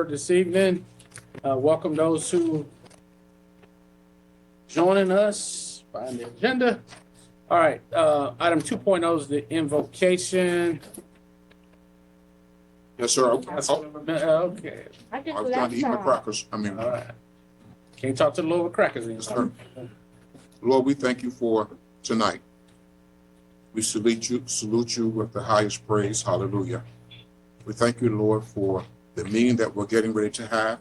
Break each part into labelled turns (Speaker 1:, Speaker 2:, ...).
Speaker 1: this evening. Welcome those who joining us by the agenda. All right, item 2.0 is the invocation.
Speaker 2: Yes, sir.
Speaker 1: Okay.
Speaker 2: I was trying to eat my crackers.
Speaker 1: All right. Can't talk to the Lord with crackers in.
Speaker 2: Yes, sir. Lord, we thank you for tonight. We salute you with the highest praise. Hallelujah. We thank you, Lord, for the meeting that we're getting ready to have.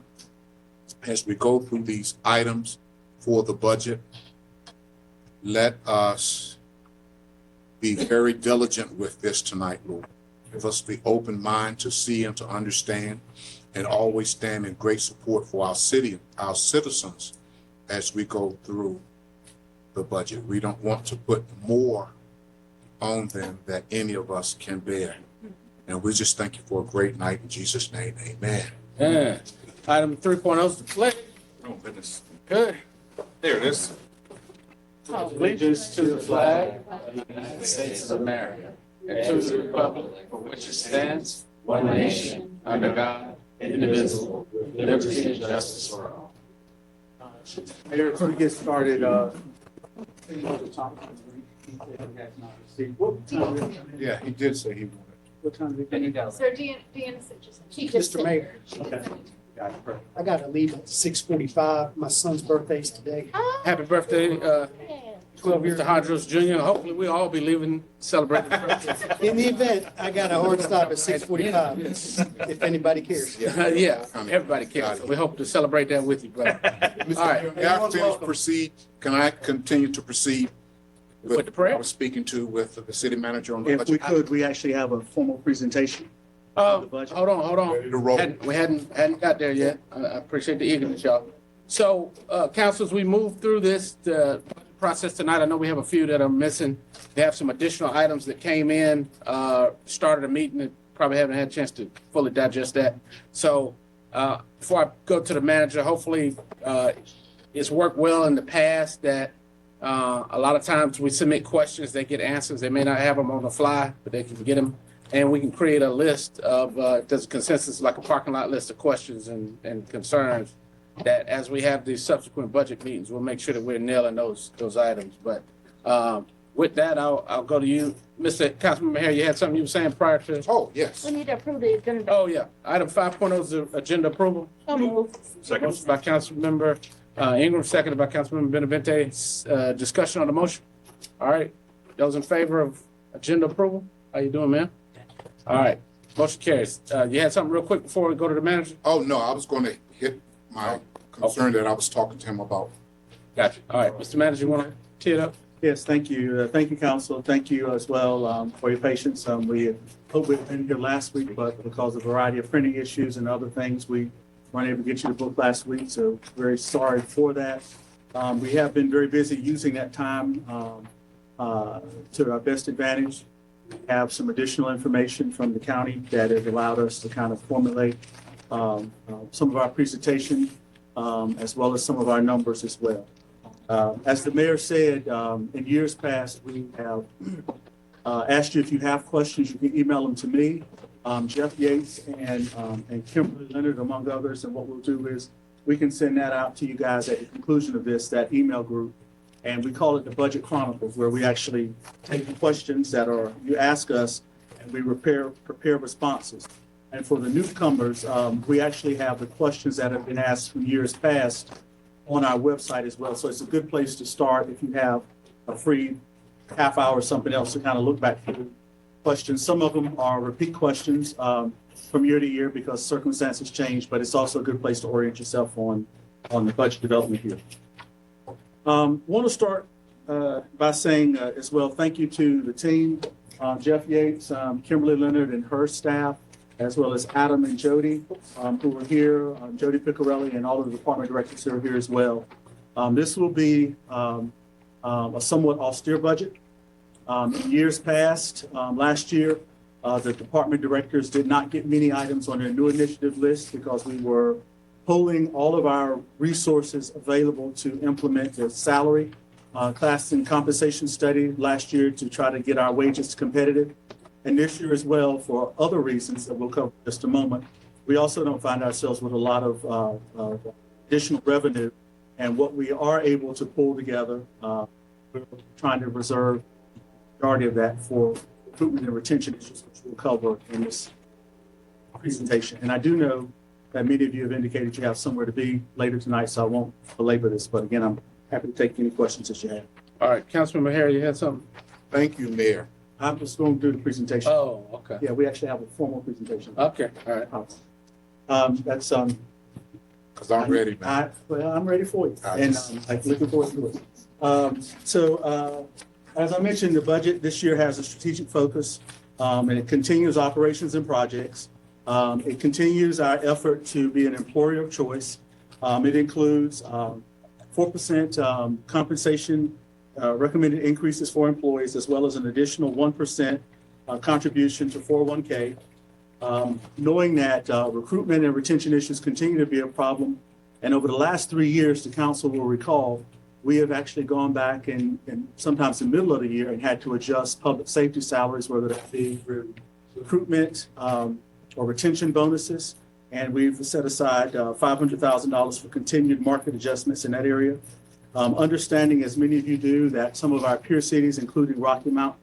Speaker 2: As we go through these items for the budget, let us be very diligent with this tonight, Lord. Give us the open mind to see and to understand, and always stand in great support for our city, our citizens, as we go through the budget. We don't want to put more on them that any of us can bear. And we just thank you for a great night in Jesus' name. Amen.
Speaker 1: Yeah. Item 3.0 is the pledge.
Speaker 2: Oh, goodness.
Speaker 1: Good.
Speaker 2: There it is.
Speaker 1: Allegiance to the flag of the United States of America and to the republic for which it stands, one nation, under God, indivisible, with liberty and justice for all.
Speaker 3: Mayor, before we get started,
Speaker 2: Yeah, he did say he wanted.
Speaker 3: what time do we go?
Speaker 4: Sir, Deanna said just.
Speaker 3: Mr. Mayor, I gotta leave at 6:45. My son's birthday's today.
Speaker 1: Happy birthday, 12 years to Hondros Jr. Hopefully we'll all be leaving celebrating his birthday.
Speaker 3: In the event, I got a hard stop at 6:45, if anybody cares.
Speaker 1: Yeah, everybody cares. We hope to celebrate that with you, brother. All right.
Speaker 2: After you proceed, can I continue to proceed
Speaker 1: With the prayer?
Speaker 2: I was speaking to with the city manager on the
Speaker 5: If
Speaker 2: budget.
Speaker 5: we could, we actually have a formal presentation.
Speaker 1: Hold
Speaker 5: budget.
Speaker 1: on.
Speaker 2: Ready to roll.
Speaker 1: We hadn't got there yet. I appreciate the eagerness, y'all. So, councils, we move through this process tonight. I know we have a few that are missing. They have some additional items that came in, started a meeting that probably haven't had a chance to fully digest that. So, before I go to the manager, hopefully, it's worked well in the past that a lot of times we submit questions, they get answers. They may not have them on the fly, but they can get them. And we can create a list of, if there's a consensus, like a parking lot list of questions and concerns, that as we have these subsequent budget meetings, we'll make sure that we're nailing those items. But with that, I'll go to you. Mr. Councilmember Harry, you had something you were saying prior to?
Speaker 2: Oh, yes.
Speaker 4: We need to approve the agenda.
Speaker 1: Oh, yeah. Item 5.0 is the agenda approval.
Speaker 4: So moved.
Speaker 1: Motion by Councilmember Ingram, seconded by Councilmember Benavente. Discussion on the motion. All right. Those in favor of agenda approval? How you doing, man? All right. Motion carries. You had something real quick before we go to the manager?
Speaker 2: Oh, no, I was going to hit my concern that I was talking to him about.
Speaker 1: Gotcha. All right. Mr. Manager, you want to tee it up?
Speaker 5: Yes, thank you. Thank you, council. Thank you as well for your patience. We hope we'd been here last week, but because of a variety of printing issues and other things, we weren't able to get you the book last week. So very sorry for that. We have been very busy using that time to our best advantage. We have some additional information from the county that has allowed us to kind of formulate some of our presentation as well as some of our numbers as well. As the mayor said, in years past, we have asked you if you have questions, you can email them to me, Jeff Yates, and Kimberly Leonard, among others. And what we'll do is we can send that out to you guys at the conclusion of this, that email group. And we call it the Budget Chronicles, where we actually take the questions that you ask us and we prepare responses. And for the newcomers, we actually have the questions that have been asked from years past on our website as well. So it's a good place to start if you have a free half hour or something else to kind of look back through questions. Some of them are repeat questions from year to year because circumstances change, but it's also a good place to orient yourself on the budget development here. Want to start by saying as well, thank you to the team, Jeff Yates, Kimberly Leonard and her staff, as well as Adam and Jody, who are here, Jody Piccarelli and all of the department directors who are here as well. This will be a somewhat austere budget. In years past, last year, the department directors did not get many items on their new initiative list because we were pulling all of our resources available to implement the salary class and compensation study last year to try to get our wages competitive. And this year as well, for other reasons that we'll cover in just a moment, we also don't find ourselves with a lot of additional revenue. And what we are able to pull together, we're trying to reserve the majority of that for recruitment and retention issues, which we'll cover in this presentation. And I do know that many of you have indicated you have somewhere to be later tonight, so I won't belabor this. But again, I'm happy to take any questions that you have.
Speaker 1: All right, Councilman Harry, you had something?
Speaker 2: Thank you, Mayor.
Speaker 5: I'm just going to do the presentation.
Speaker 1: Oh, okay.
Speaker 5: Yeah, we actually have a formal presentation.
Speaker 1: Okay, all right.
Speaker 5: That's
Speaker 2: Because I'm ready, man.
Speaker 5: Well, I'm ready for you, and I'm looking forward to it. As I mentioned, the budget this year has a strategic focus, and it continues operations and projects. It continues our effort to be an employer of choice. It includes 4% compensation recommended increases for employees, as well as an additional 1% contribution to 401k. Knowing that recruitment and retention issues continue to be a problem, and over the last 3 years, the council will recall, we have actually gone back and sometimes in the middle of the year and had to adjust public safety salaries, whether that be through recruitment or retention bonuses. And we've set aside $500,000 for continued market adjustments in that area. Understanding, as many of you do, that some of our peer cities, including Rocky Mount,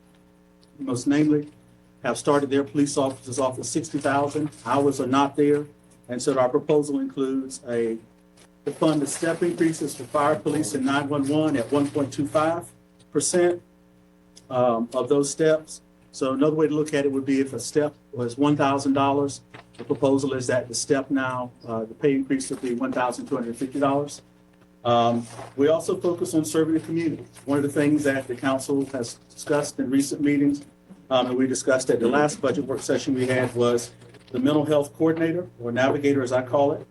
Speaker 5: most namely, have started their police officers off with $60,000. Ours are not there. And so our proposal includes to fund the step increases for fire, police, and 911 at 1.25% of those steps. So another way to look at it would be if a step was $1,000, the proposal is that the step now, the pay increase would be $1,250. We also focus on serving the community. One of the things that the council has discussed in recent meetings, and we discussed at the last budget work session we had, was the mental health coordinator, or navigator as I call it,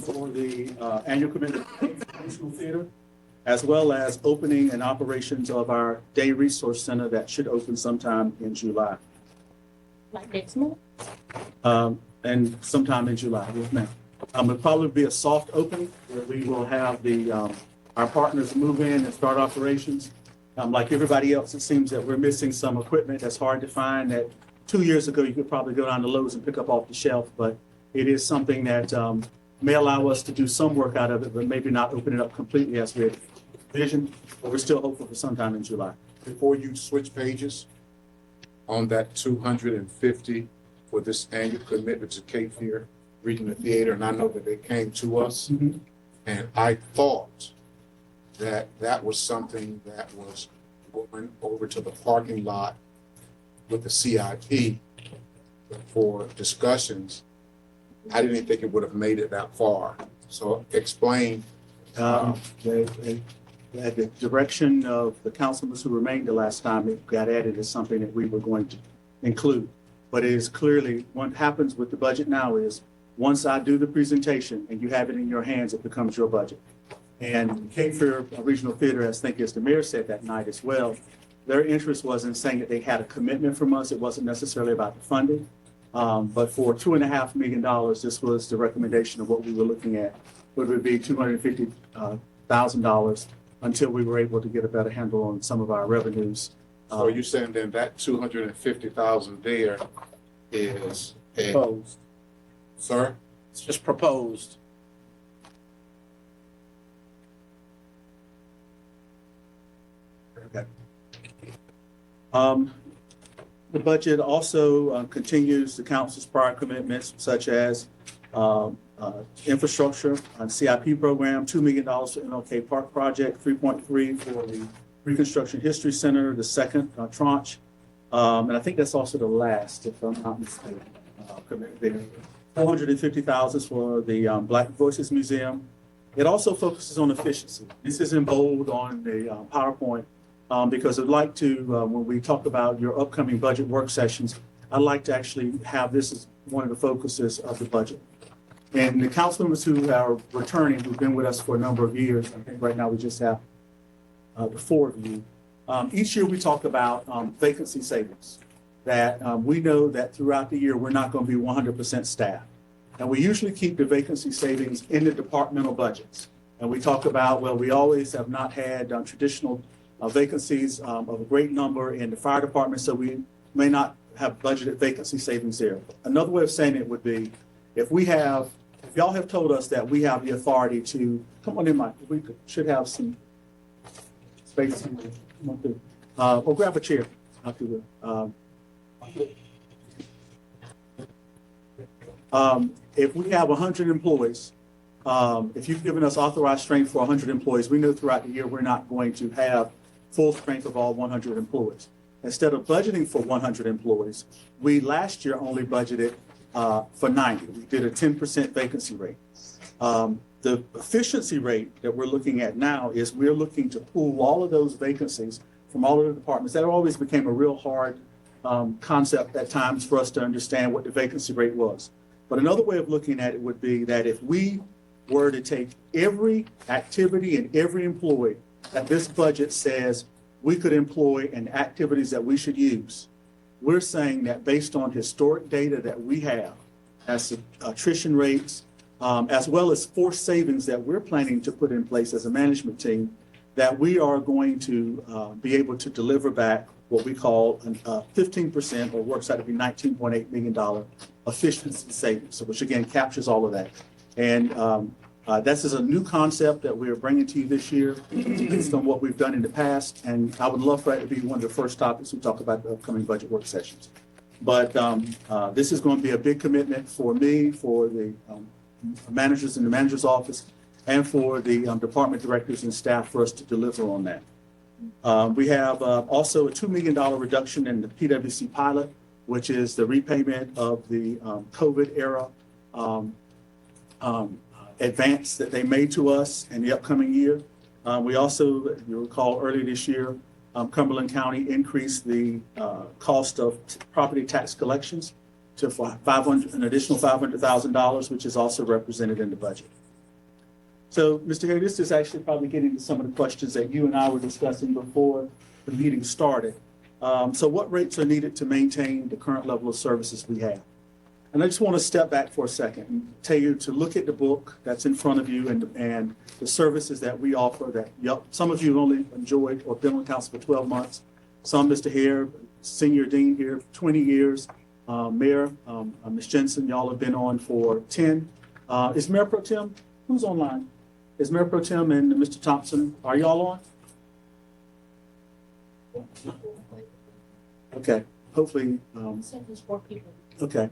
Speaker 5: for the annual commitment to theater, as well as opening and operations of our day resource center that should open sometime in July.
Speaker 4: Like next month?
Speaker 5: And sometime in July, yes, ma'am. It'll probably be a soft opening where we will have our partners move in and start operations. Like everybody else, it seems that we're missing some equipment that's hard to find that 2 years ago you could probably go down to Lowe's and pick up off the shelf, but it is something that may allow us to do some work out of it, but maybe not open it up completely as we had envisioned, but we're still hopeful for sometime in July.
Speaker 2: Before you switch pages, on that 250 for this annual commitment to Cape Fear Regional Theater, and I know that they came to us, and I thought that that was something that was going over to the parking lot with the CIP for discussions. I didn't think it would have made it that far. So explain.
Speaker 5: The direction of the councilmen who remained the last time it got added is something that we were going to include. But it is clearly, what happens with the budget now is once I do the presentation and you have it in your hands, it becomes your budget. And Cape Fear Regional Theater, as I think as the mayor said that night as well, their interest was in saying that they had a commitment from us. It wasn't necessarily about the funding. But for $2.5 million, this was the recommendation of what we were looking at, which would be $250,000 until we were able to get a better handle on some of our revenues.
Speaker 2: So you're saying then that 250,000 there is
Speaker 1: Proposed.
Speaker 2: sir?
Speaker 1: It's just proposed.
Speaker 5: Okay. The budget also continues the council's prior commitments, such as infrastructure on CIP program, $2 million for MLK Park project, 3.3 for the Reconstruction History Center, the second tranche. And I think that's also the last, if I'm not mistaken, commitment there. $450,000 for the Black Voices Museum. It also focuses on efficiency. This is in bold on the PowerPoint because I'd like to, when we talk about your upcoming budget work sessions, I'd like to actually have this as one of the focuses of the budget. And the council members who are returning, who've been with us for a number of years, I think right now we just have the 4 of you. Each year we talk about vacancy savings, that we know that throughout the year we're not going to be 100% staffed. And we usually keep the vacancy savings in the departmental budgets. And we talk about, well, we always have not had traditional vacancies of a great number in the fire department, so we may not have budgeted vacancy savings there. Another way of saying it would be if y'all have told us that we have the authority to, come on in, Mike, we should have some space. Come on through. Or grab a chair. I'll do it. If we have 100 employees, if you've given us authorized strength for 100 employees, we know throughout the year we're not going to have full strength of all 100 employees. Instead of budgeting for 100 employees, we last year only budgeted for 90. We did a 10% vacancy rate. The efficiency rate that we're looking at now is we're looking to pool all of those vacancies from all of the departments. That always became a real hard concept at times for us to understand what the vacancy rate was. But another way of looking at it would be that if we were to take every activity and every employee that this budget says we could employ and activities that we should use, we're saying that based on historic data that we have as attrition rates, as well as forced savings that we're planning to put in place as a management team, that we are going to be able to deliver back what we call 15%, or works out to be $19.8 million efficiency savings, which again captures all of that. And this is a new concept that we are bringing to you this year based on what we've done in the past. And I would love for that to be one of the first topics we talk about the upcoming budget work sessions. But this is going to be a big commitment for me, for the managers in the manager's office, and for the department directors and staff for us to deliver on that. We have also a $2 million reduction in the PwC pilot, which is the repayment of the COVID era advance that they made to us in the upcoming year. We also, if you recall, earlier this year, Cumberland County increased the cost of property tax collections to an additional $500,000, which is also represented in the budget. So, Mr. Harry, this is actually probably getting to some of the questions that you and I were discussing before the meeting started. So what rates are needed to maintain the current level of services we have? And I just want to step back for a second and tell you to look at the book that's in front of you and the services that we offer that some of you have only enjoyed or been on council for 12 months. Some, Mr. Hare, Senior Dean here, 20 years. Mayor, Ms. Jensen, y'all have been on for 10. Is Mayor Pro Tem, who's online? Is Mayor Pro Tem and Mr. Thompson, are y'all on? Okay, hopefully.
Speaker 4: There's 4 people.
Speaker 5: Okay.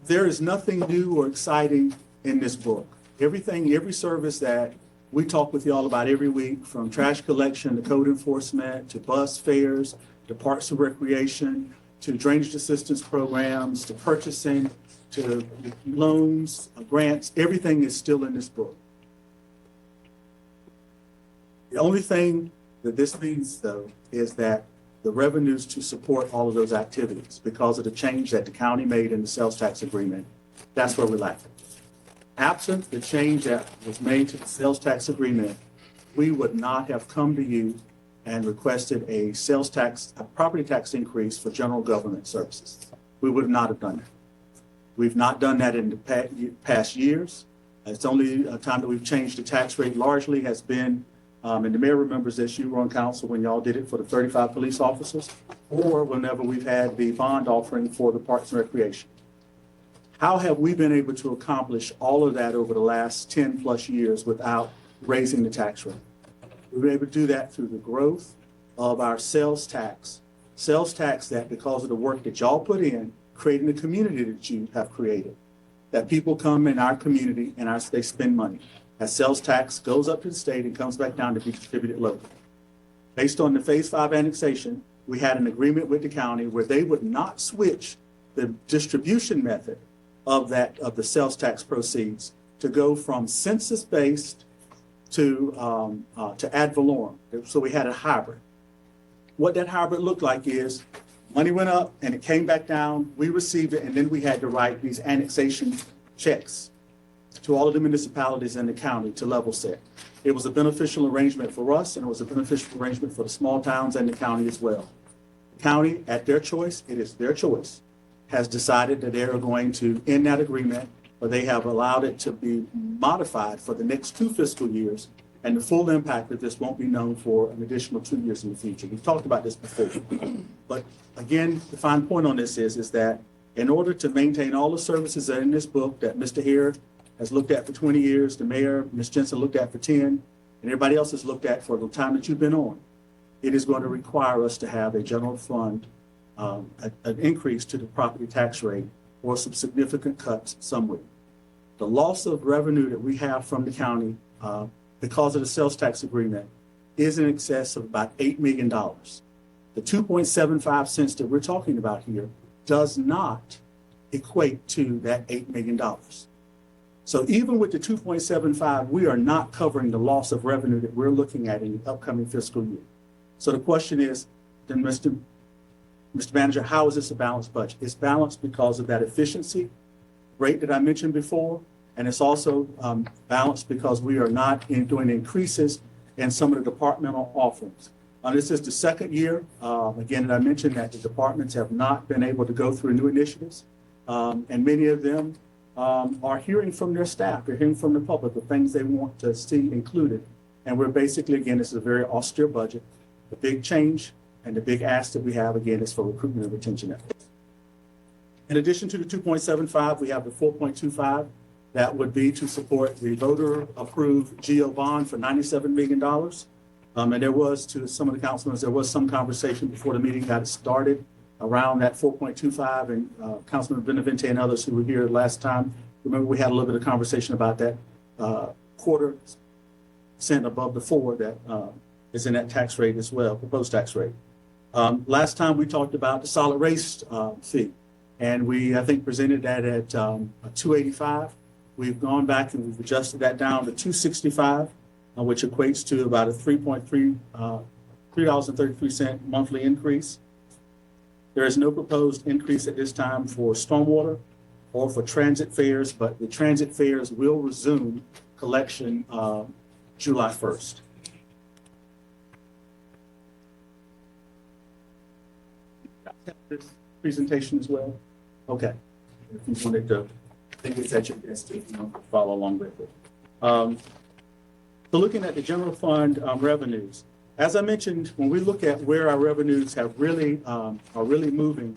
Speaker 5: There is nothing new or exciting in this book. Every service that we talk with y'all about every week, from trash collection to code enforcement to bus fares to parks and recreation to drainage assistance programs to purchasing to loans, grants, everything is still in this book. The only thing that this means, though, is that the revenues to support all of those activities, because of the change that the county made in the sales tax agreement, that's where we're lacking. Absent the change that was made to the sales tax agreement, we would not have come to you and requested a property tax increase for general government services. We would not have done that. We've not done that in the past years. It's only a time that we've changed the tax rate largely has been, and the mayor remembers this, you were on council when y'all did it for the 35 police officers, or whenever we've had the bond offering for the parks and recreation. How have we been able to accomplish all of that over the last 10 plus years without raising the tax rate? We've been able to do that through the growth of our sales tax that, because of the work that y'all put in, creating the community that you have created, that people come in our community and they spend money. That sales tax goes up to the state and comes back down to be distributed locally. Based on the Phase 5 annexation, we had an agreement with the county where they would not switch the distribution method of the sales tax proceeds to go from census-based to ad valorem. So we had a hybrid. What that hybrid looked like is money went up and it came back down. We received it, and then we had to write these annexation checks to all of the municipalities in the county to level set. It was a beneficial arrangement for us, and it was a beneficial arrangement for the small towns and the county as well. The county, at their choice, it is their choice, has decided that they are going to end that agreement, or they have allowed it to be modified for the next 2 fiscal years, and the full impact of this won't be known for an additional 2 years in the future. We've talked about this before. But again, the fine point on this is that In order to maintain all the services that are in this book that Mr. Hare has looked at for 20 years, the mayor, Ms. Jensen looked at for 10, and everybody else has looked at for the time that you've been on, it is going to require us to have a general fund, an increase to the property tax rate or some significant cuts somewhere. The loss of revenue that we have from the county because of the sales tax agreement is in excess of about $8 million. The 2.75 cents that we're talking about here does not equate to that $8 million. So even with the 2.75, we are not covering the loss of revenue that we're looking at in the upcoming fiscal year. So the question is, then Mr. Manager, how is this a balanced budget? It's balanced because of that efficiency rate that I mentioned before, and it's also balanced because we are not doing increases in some of the departmental offerings. This is the second year, again, that I mentioned that the departments have not been able to go through new initiatives, and many of them are hearing from their staff, they're hearing from the public the things they want to see included. And we're basically, again, this is a very austere budget. The big change and the big ask that we have, again, is for recruitment and retention efforts. In addition to the 2.75, we have the 4.25. That would be to support the voter-approved GO bond for $97 million. And there was, to some of the councilmen, there was some conversation before the meeting got started around that 4.25, and Councilman Benavente and others who were here last time, remember we had a little bit of conversation about that quarter cent above the 4 that is in that tax rate as well, proposed tax rate. Last time we talked about the solid waste fee, and we, I think, presented that at $2.85. We've gone back and we've adjusted that down to $2.65, which equates to about a $3.33 monthly increase. There is no proposed increase at this time for stormwater or for transit fares, but the transit fares will resume collection July 1st. This presentation as well? Okay. If you wanted to, I think it's at your desk to follow along with it. So looking at the general fund revenues, as I mentioned, when we look at where our revenues have really are really moving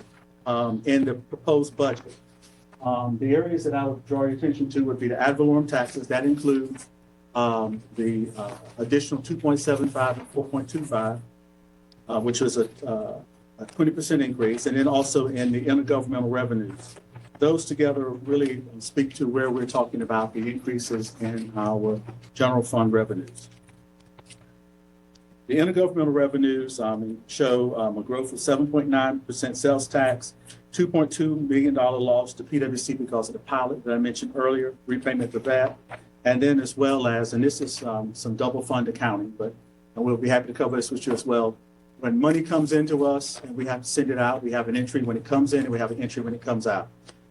Speaker 5: in the proposed budget, the areas that I would draw your attention to would be the ad valorem taxes. That includes the additional 2.75 and 4.25, which was a 20% increase, and then also in the intergovernmental revenues. Those together really speak to where we're talking about the increases in our general fund revenues. The intergovernmental revenues show a growth of 7.9% sales tax, $2.2 million loss to PwC because of the pilot that I mentioned earlier, repayment of that, and then as well as, and this is some double fund accounting, but we'll be happy to cover this with you as well. When money comes into us and we have to send it out, we have an entry when it comes in and we have an entry when it comes out.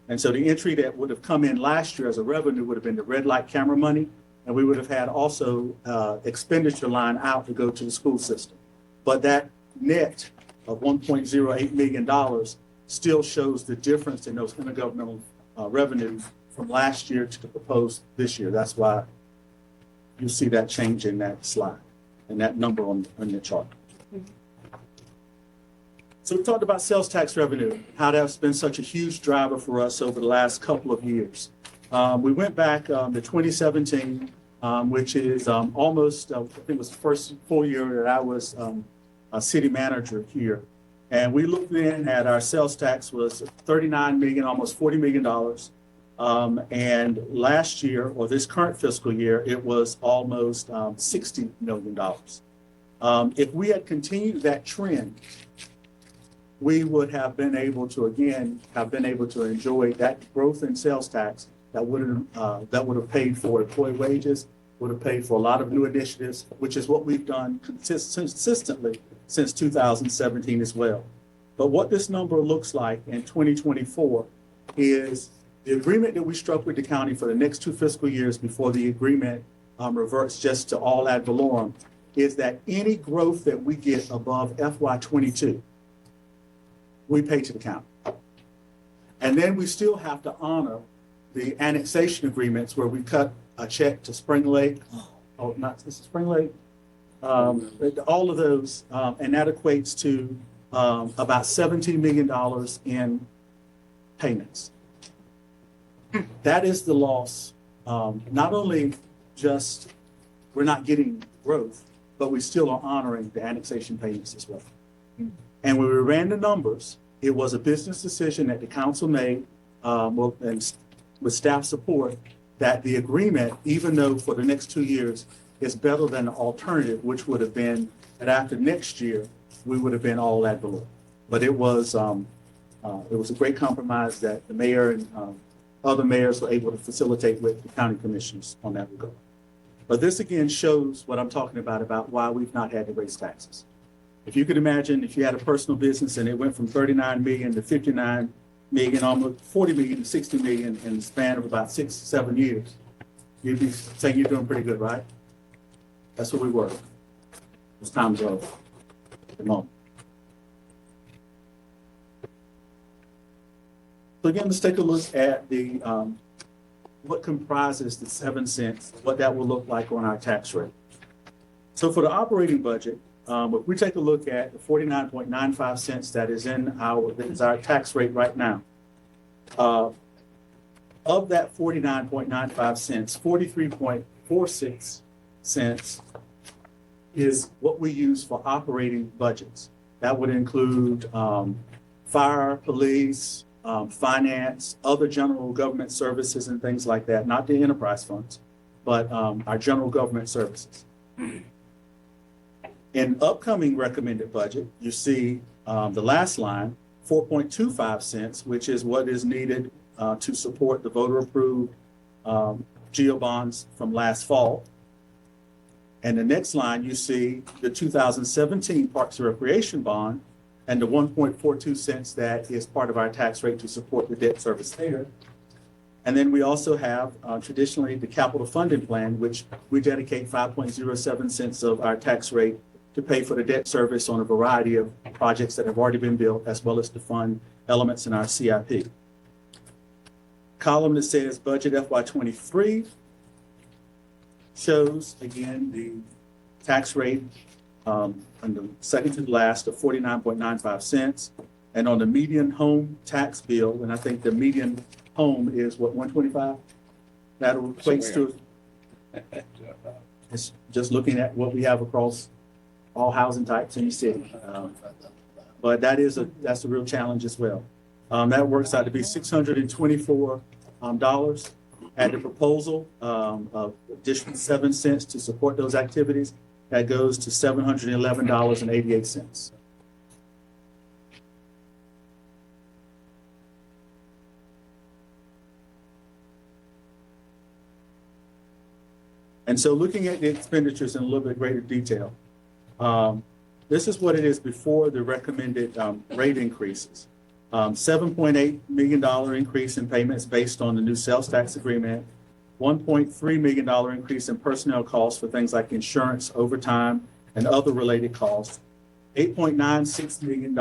Speaker 5: And so the entry that would have come in last year as a revenue would have been the red light camera money, and we would have had also expenditure line out to go to the school system. But that net of $1.08 million still shows the difference in those intergovernmental revenues from last year to the proposed this year. That's why you see that change in that slide and that number on your chart. So we talked about sales tax revenue, how that's been such a huge driver for us over the last couple of years. We went back to 2017, which is almost, I think it was the first full year that I was a city manager here. And we looked then at our sales tax was $39 million, almost $40 million. And last year, or this current fiscal year, it was almost $60 million. If we had continued that trend, we would have been able to, again, enjoy that growth in sales tax that would have paid for employee wages, would have paid for a lot of new initiatives, which is what we've done consistently since 2017 as well. But what this number looks like in 2024 is the agreement that we struck with the county for the next 2 fiscal years before the agreement reverts just to all ad valorem, is that any growth that we get above FY22, we pay to the county. And then we still have to honor the annexation agreements where we cut a check to Spring Lake. Oh, not this is Spring Lake. All of those, and that equates to about $17 million in payments. That is the loss. Not only just we're not getting growth, but we still are honoring the annexation payments as well. And when we ran the numbers, it was a business decision that the council made, and with staff support, that the agreement, even though for the next 2 years, is better than the alternative, which would have been that after next year, we would have been all ad valorem. But it was a great compromise that the mayor and other mayors were able to facilitate with the county commissioners on that regard. But this again shows what I'm talking about why we've not had to raise taxes. If you could imagine if you had a personal business and it went from 39 million to 59 million, almost 40 million to 60 million in the span of about 6 to 7 years, you'd be saying you're doing pretty good, right? That's what we were. Those times are over at the moment. So again, let's take a look at the what comprises the 7 cents, what that will look like on our tax rate. So for the operating budget, if we take a look at the 49.95 cents that is our tax rate right now, of that 49.95 cents, 43.46 cents is what we use for operating budgets. That would include fire, police, finance, other general government services and things like that, not the enterprise funds, but our general government services. In upcoming recommended budget, you see the last line, 4.25 cents, which is what is needed to support the voter-approved GEO bonds from last fall. And the next line, you see the 2017 Parks and Recreation bond and the 1.42 cents that is part of our tax rate to support the debt service there. And then we also have traditionally the capital funding plan, which we dedicate 5.07 cents of our tax rate to pay for the debt service on a variety of projects that have already been built, as well as to fund elements in our CIP. Column that says budget FY23 shows, again, the tax rate on the second to the last of 49.95 cents. And on the median home tax bill, and I think the median home is what, 125? That equates to, it's just looking at what we have across all housing types in the city. But that's a real challenge as well. That works out to be $624 at the proposal of additional 7 cents to support those activities. That goes to $711.88. And so looking at the expenditures in a little bit greater detail, this is what it is before the recommended rate increases. $7.8 million increase in payments based on the new sales tax agreement, $1.3 million increase in personnel costs for things like insurance, overtime, and other related costs, $8.96 million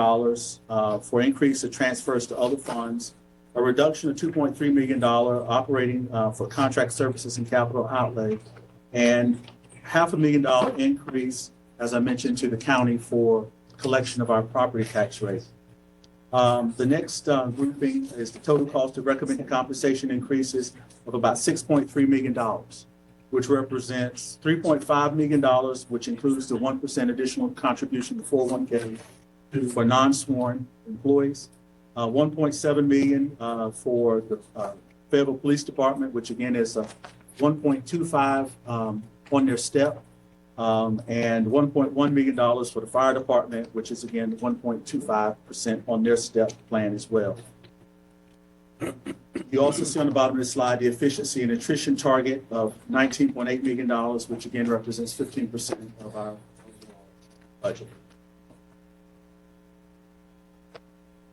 Speaker 5: for increase of transfers to other funds, a reduction of $2.3 million operating for contract services and capital outlay, and $500,000 increase, as I mentioned, to the county for collection of our property tax rate. The next grouping is the total cost of recommended compensation increases of about $6.3 million, which represents $3.5 million, which includes the 1% additional contribution to 401k for non-sworn employees, $1.7 million for the Fayetteville Police Department, which again is 1.25 on their step, and $1.1 million for the fire department, which is again 1.25% on their step plan as well. You also see on the bottom of the slide the efficiency and attrition target of $19.8 million, which again represents 15% of our budget.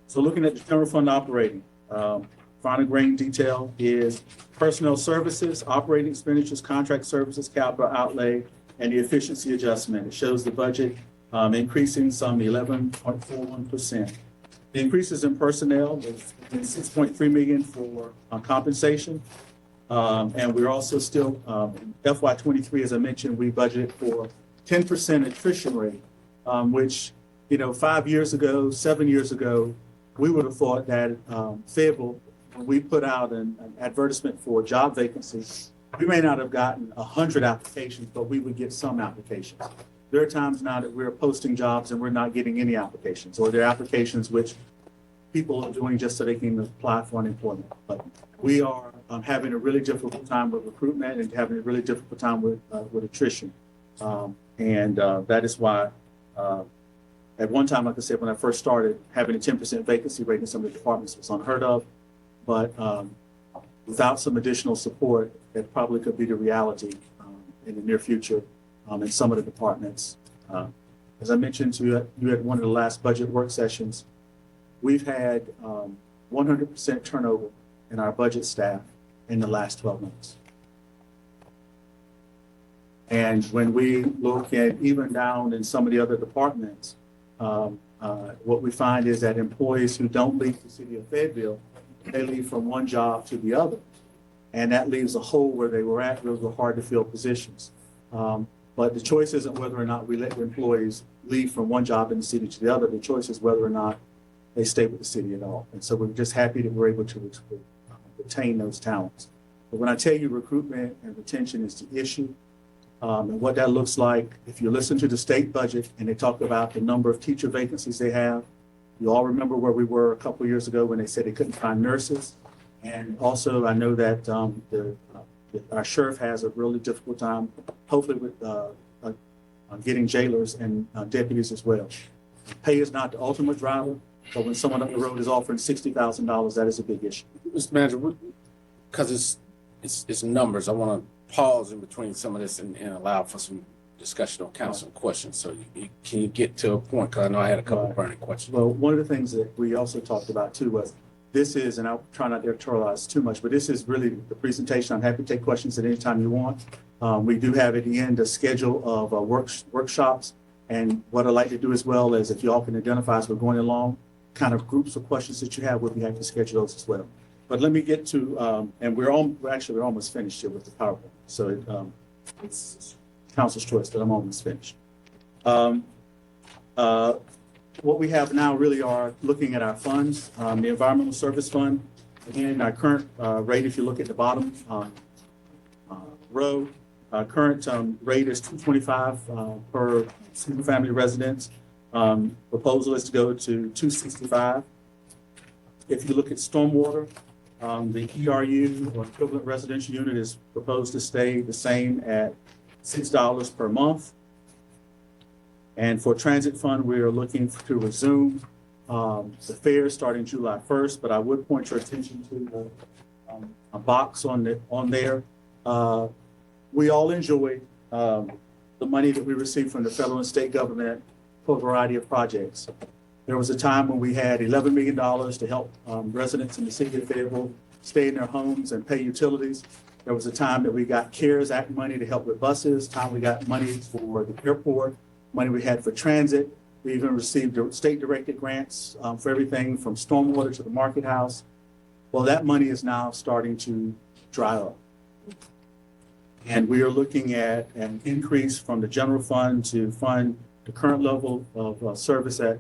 Speaker 5: So looking at the general fund operating, final grain detail is personnel services, operating expenditures, contract services, capital outlay, and the efficiency adjustment. It shows the budget increasing some 11.41%. The increases in personnel, $6.3 million for compensation. And we're also still, in FY23, as I mentioned, we budgeted for 10% attrition rate, which, 5 years ago, 7 years ago, we would have thought that Fayetteville, when we put out an advertisement for a job vacancy, we may not have gotten 100 applications, but we would get some applications. There are times now that we're posting jobs and we're not getting any applications, or there are applications which people are doing just so they can apply for unemployment. But we are having a really difficult time with recruitment and having a really difficult time with attrition. That is why at one time, like I said, when I first started, having a 10% vacancy rate in some of the departments was unheard of. But without some additional support, that probably could be the reality in the near future in some of the departments. As I mentioned to you at one of the last budget work sessions, we've had 100% turnover in our budget staff in the last 12 months. And when we look at even down in some of the other departments, what we find is that employees who don't leave the city of Fayetteville, they leave from one job to the other. And that leaves a hole where they were at. Those were hard to fill positions. But the choice isn't whether or not we let the employees leave from one job in the city to the other. The choice is whether or not they stay with the city at all. And so we're just happy that we're able to retain those talents. But when I tell you recruitment and retention is the issue, and what that looks like, if you listen to the state budget and they talk about the number of teacher vacancies they have, you all remember where we were a couple of years ago when they said they couldn't find nurses. And also, I know that our sheriff has a really difficult time, hopefully with getting jailers and deputies as well. Pay is not the ultimate driver, but when someone up the road is offering $60,000, that is a big issue.
Speaker 1: Mr. Manager, because it's numbers, I want to pause in between some of this and allow for some discussion on council questions. So can you get to a point? Because I know I had a couple of burning questions.
Speaker 5: Well, one of the things that we also talked about too was this is, and I'll try not to editorialize too much, but this is really the presentation. I'm happy to take questions at any time you want. We do have at the end a schedule of workshops. And what I'd like to do as well is if you all can identify as we're going along, kind of groups of questions that you have, we'll be happy to schedule those as well. But let me get to, and we're almost finished here with the PowerPoint. So it's council's choice, but I'm almost finished. What we have now really are looking at our funds, the Environmental Service Fund. Again, our current rate, if you look at the bottom row, current rate is $225 per single family residence. Proposal is to go to $265. If you look at stormwater, the ERU or equivalent residential unit is proposed to stay the same at $6 per month. And for transit fund, we are looking to resume the fare starting July 1st, but I would point your attention to a box on there. We all enjoy the money that we receive from the federal and state government for a variety of projects. There was a time when we had $11 million to help residents in the city of Fayetteville stay in their homes and pay utilities. There was a time that we got CARES Act money to help with buses, time we got money for the airport, money we had for transit. We even received state-directed grants for everything from stormwater to the market house. Well, that money is now starting to dry up. And we are looking at an increase from the general fund to fund the current level of service at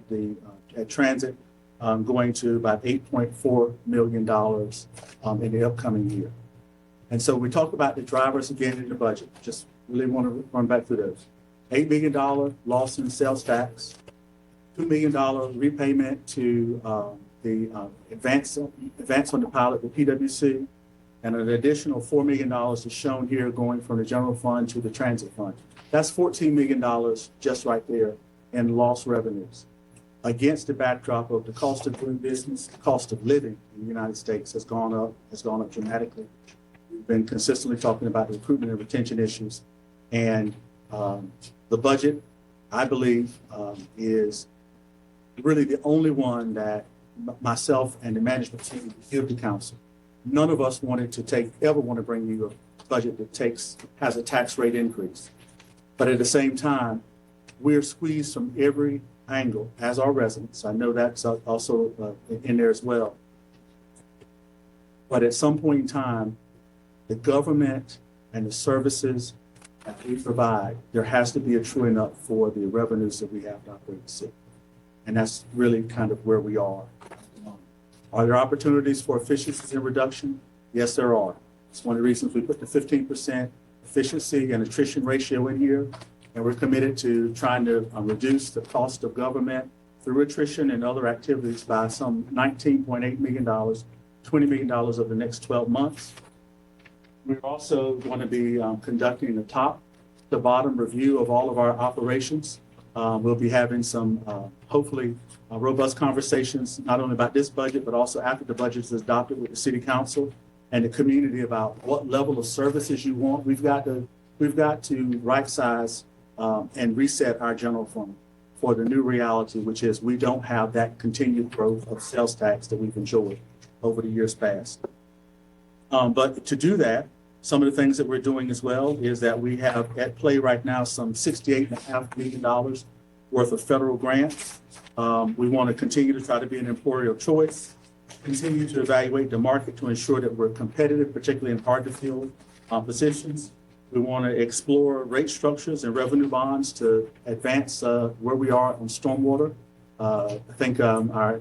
Speaker 5: transit, going to about $8.4 million in the upcoming year. And so we talk about the drivers again in the budget. Just really want to run back through those. $8 million loss in sales tax, $2 million repayment to the advance on the pilot, the PWC, and an additional $4 million is shown here going from the general fund to the transit fund. That's $14 million just right there in lost revenues. Against the backdrop of the cost of doing business, the cost of living in the United States has gone up dramatically. We've been consistently talking about the recruitment and retention issues. And the budget, I believe, is really the only one that myself and the management team give to council. None of us ever want to bring you a budget that has a tax rate increase. But at the same time, we're squeezed from every angle as our residents. I know that's also in there as well. But at some point in time, the government and the services that we provide, there has to be a truing up for the revenues that we have to operate the city. And that's really kind of where we are at the Are there opportunities for efficiencies and reduction? Yes, there are. It's one of the reasons we put the 15% efficiency and attrition ratio in here. And we're committed to trying to reduce the cost of government through attrition and other activities by some $19.8 million, $20 million over the next 12 months. We're also going to be conducting a top to bottom review of all of our operations. We'll be having some, hopefully, robust conversations, not only about this budget, but also after the budget is adopted with the city council and the community about what level of services you want. We've got to right size and reset our general fund for the new reality, which is we don't have that continued growth of sales tax that we've enjoyed over the years past. But to do that, some of the things that we're doing as well is that we have at play right now some $68.5 million worth of federal grants. We want to continue to try to be an employer of choice, continue to evaluate the market to ensure that we're competitive, particularly in hard to fill positions. We want to explore rate structures and revenue bonds to advance where we are on stormwater. I think our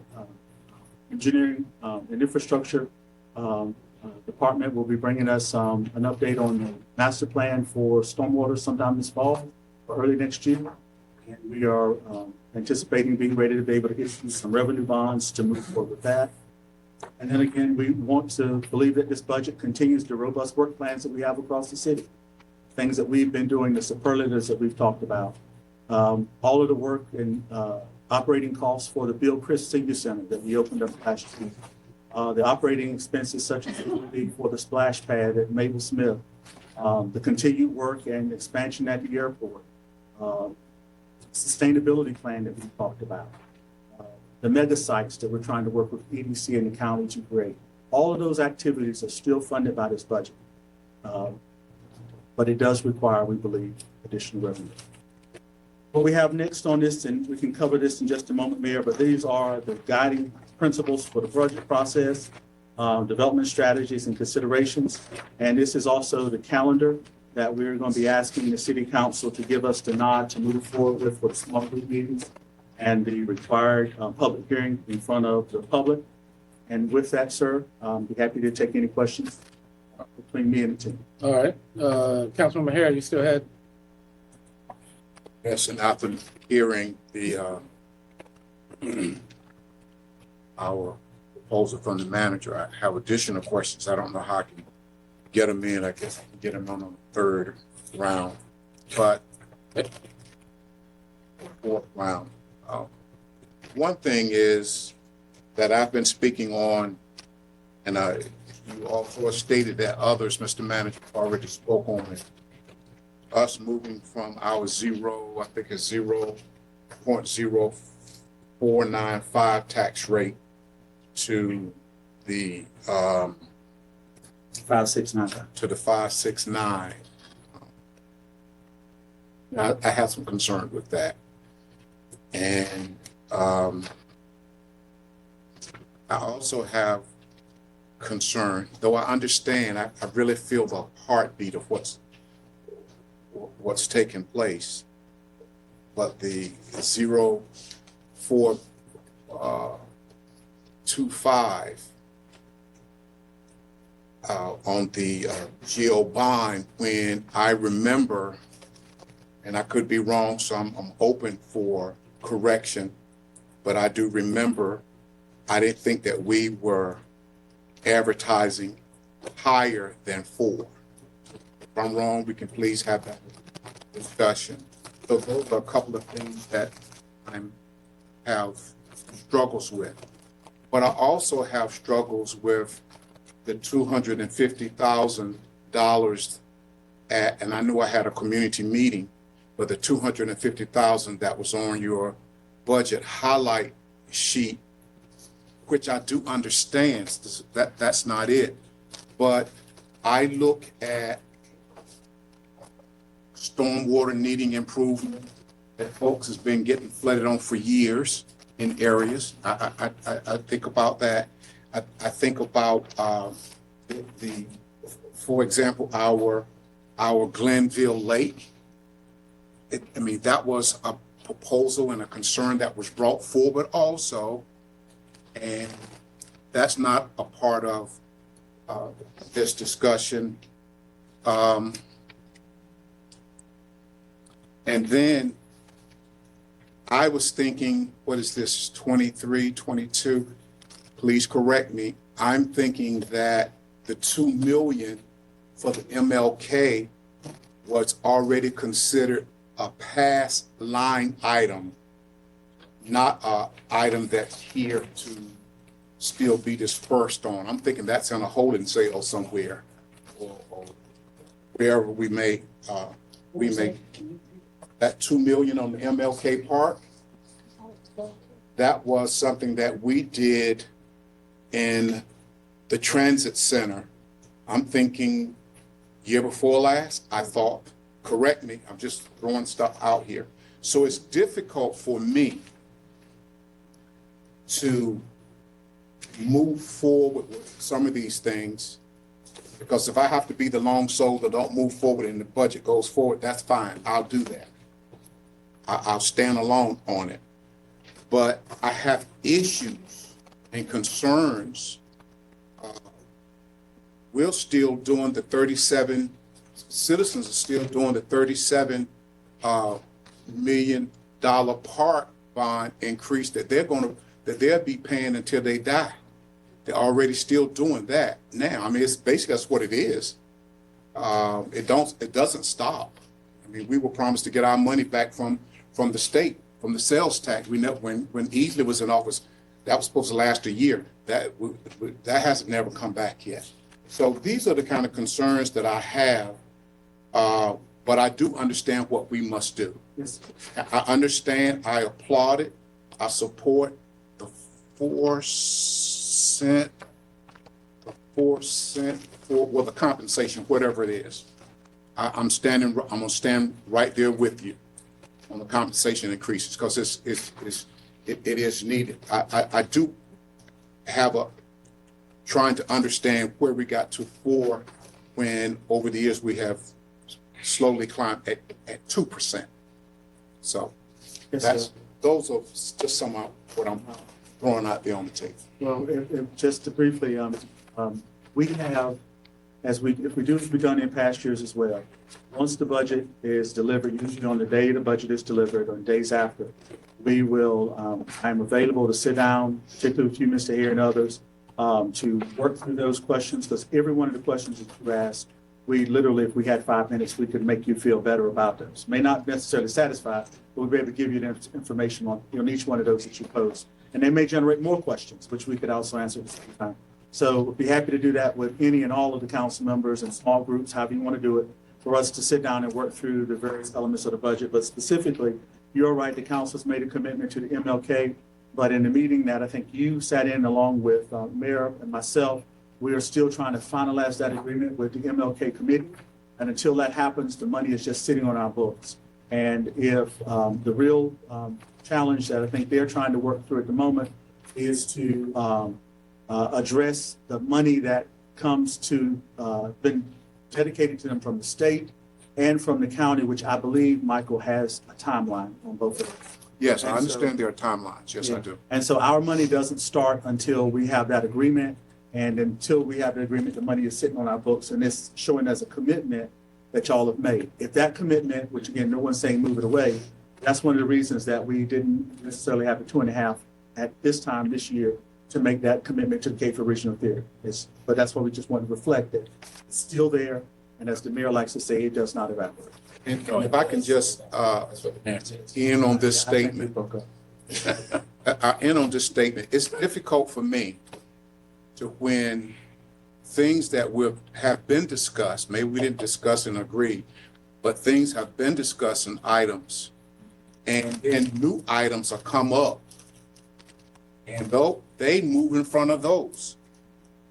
Speaker 5: engineering and infrastructure department will be bringing us an update on the master plan for stormwater sometime this fall or early next year. And we are anticipating being ready to be able to issue some revenue bonds to move forward with that. And then again, we want to believe that this budget continues the robust work plans that we have across the city. Things that we've been doing, the superlatives that we've talked about. All of the work and operating costs for the Bill Chris Senior Center that we opened up last year. The operating expenses such as it would be for the splash pad at Maple Smith, the continued work and expansion at the airport, sustainability plan that we talked about, the mega sites that we're trying to work with EDC and the county to create. All of those activities are still funded by this budget, but it does require, we believe, additional revenue. What we have next on this, and we can cover this in just a moment, Mayor, but these are the guiding principles for the budget process, development strategies and considerations. And this is also the calendar that we're going to be asking the city council to give us the nod to move forward with for the small group meetings and the required public hearing in front of the public. And with that, sir, I'll be happy to take any questions between me and the team.
Speaker 1: All right. Councilmember Harris, you still had?
Speaker 2: Yes, and after hearing the our proposal from the manager, I have additional questions. I don't know how I can get them in. I guess I can get them on the third round, but fourth round. One thing is that I've been speaking on, and you also stated that others, Mr. Manager, already spoke on it. Us moving from our zero, I think it's 0.0495 tax rate to the
Speaker 5: 569.
Speaker 2: to the 569. I have some concern with that, and I also have concern, though I understand. I really feel the heartbeat of what's taking place, but the 0.425 on the GO bond, when I remember, and I could be wrong, so I'm open for correction, but I do remember I didn't think that we were advertising higher than 4. If I'm wrong, we can please have that discussion. So those are a couple of things that I have struggles with. But I also have struggles with the $250,000 and I knew I had a community meeting, but the $250,000 that was on your budget highlight sheet, which I do understand that's not it. But I look at stormwater needing improvement that folks has been getting flooded on for years in areas. I think about that. I think about for example, our Glenville Lake. That was a proposal and a concern that was brought forward also, and that's not a part of this discussion. And then I was thinking, what is this, 23, 22? Please correct me. I'm thinking that the 2 million for the MLK was already considered a pass line item, not a item that's here to still be dispersed on. I'm thinking that's in a holding sale somewhere, or wherever we may, that 2 million on the MLK Park. That was something that we did in the transit center. I'm thinking year before last, I thought, correct me, I'm just throwing stuff out here. So it's difficult for me to move forward with some of these things, because if I have to be the long soul that don't move forward and the budget goes forward, that's fine, I'll do that. I'll stand alone on it. But I have issues and concerns. We're still doing the 37, citizens are still doing the $37 million park bond increase that they'll be paying until they die. They're already still doing that now. I mean, it's basically that's what it is. It doesn't stop. I mean, we were promised to get our money back from the state, from the sales tax. We know when Easley was in office, that was supposed to last a year. That hasn't never come back yet. So these are the kind of concerns that I have, but I do understand what we must do.
Speaker 5: Yes.
Speaker 2: I understand, I applaud it, I support the 4 cent, well, the compensation, whatever it is. I'm gonna stand right there with you on the compensation increases, because it is needed. I do have trying to understand where we got to 4 when over the years we have slowly climbed at 2%. So
Speaker 5: Yes,
Speaker 2: those are just some of what I'm throwing out there on the table.
Speaker 5: well, just to briefly, we have, if we do as we've done in past years as well, once the budget is delivered, usually on the day the budget is delivered or days after, we will, I'm available to sit down, particularly with you, Mr. Hare, and others, to work through those questions, because every one of the questions that you asked, we literally, if we had 5 minutes, we could make you feel better about those. May not necessarily satisfy, but we'll be able to give you the information on each one of those that you pose. And they may generate more questions, which we could also answer at the same time. So we'll be happy to do that with any and all of the council members and small groups, however you want to do it, for us to sit down and work through the various elements of the budget. But specifically, you're right, the council's made a commitment to the MLK, but in the meeting that I think you sat in along with Mayor and myself, we are still trying to finalize that agreement with the MLK committee. And until that happens, the money is just sitting on our books. And if the real challenge that I think they're trying to work through at the moment is to address the money that comes to, been dedicated to them from the state and from the county, which I believe Michael has a timeline on both of them.
Speaker 2: Yes, I
Speaker 5: And
Speaker 2: understand there are timelines. Yes,
Speaker 5: Yeah.
Speaker 2: I do.
Speaker 5: And so our money doesn't start until we have that agreement. And until we have the agreement, the money is sitting on our books, and it's showing as a commitment that y'all have made. If that commitment, which again, no one's saying move it away, that's one of the reasons that we didn't necessarily have the 2.5 at this time this year to make that commitment to the Cape Regional Theater. But that's why we just want to reflect that it's still there. And as the mayor likes to say, it does not evaporate.
Speaker 2: And if I can just end on this statement, it's difficult for me to when things that have been discussed, maybe we didn't discuss and agree, but things have been discussed in items, and new items are come up, and though they move in front of those.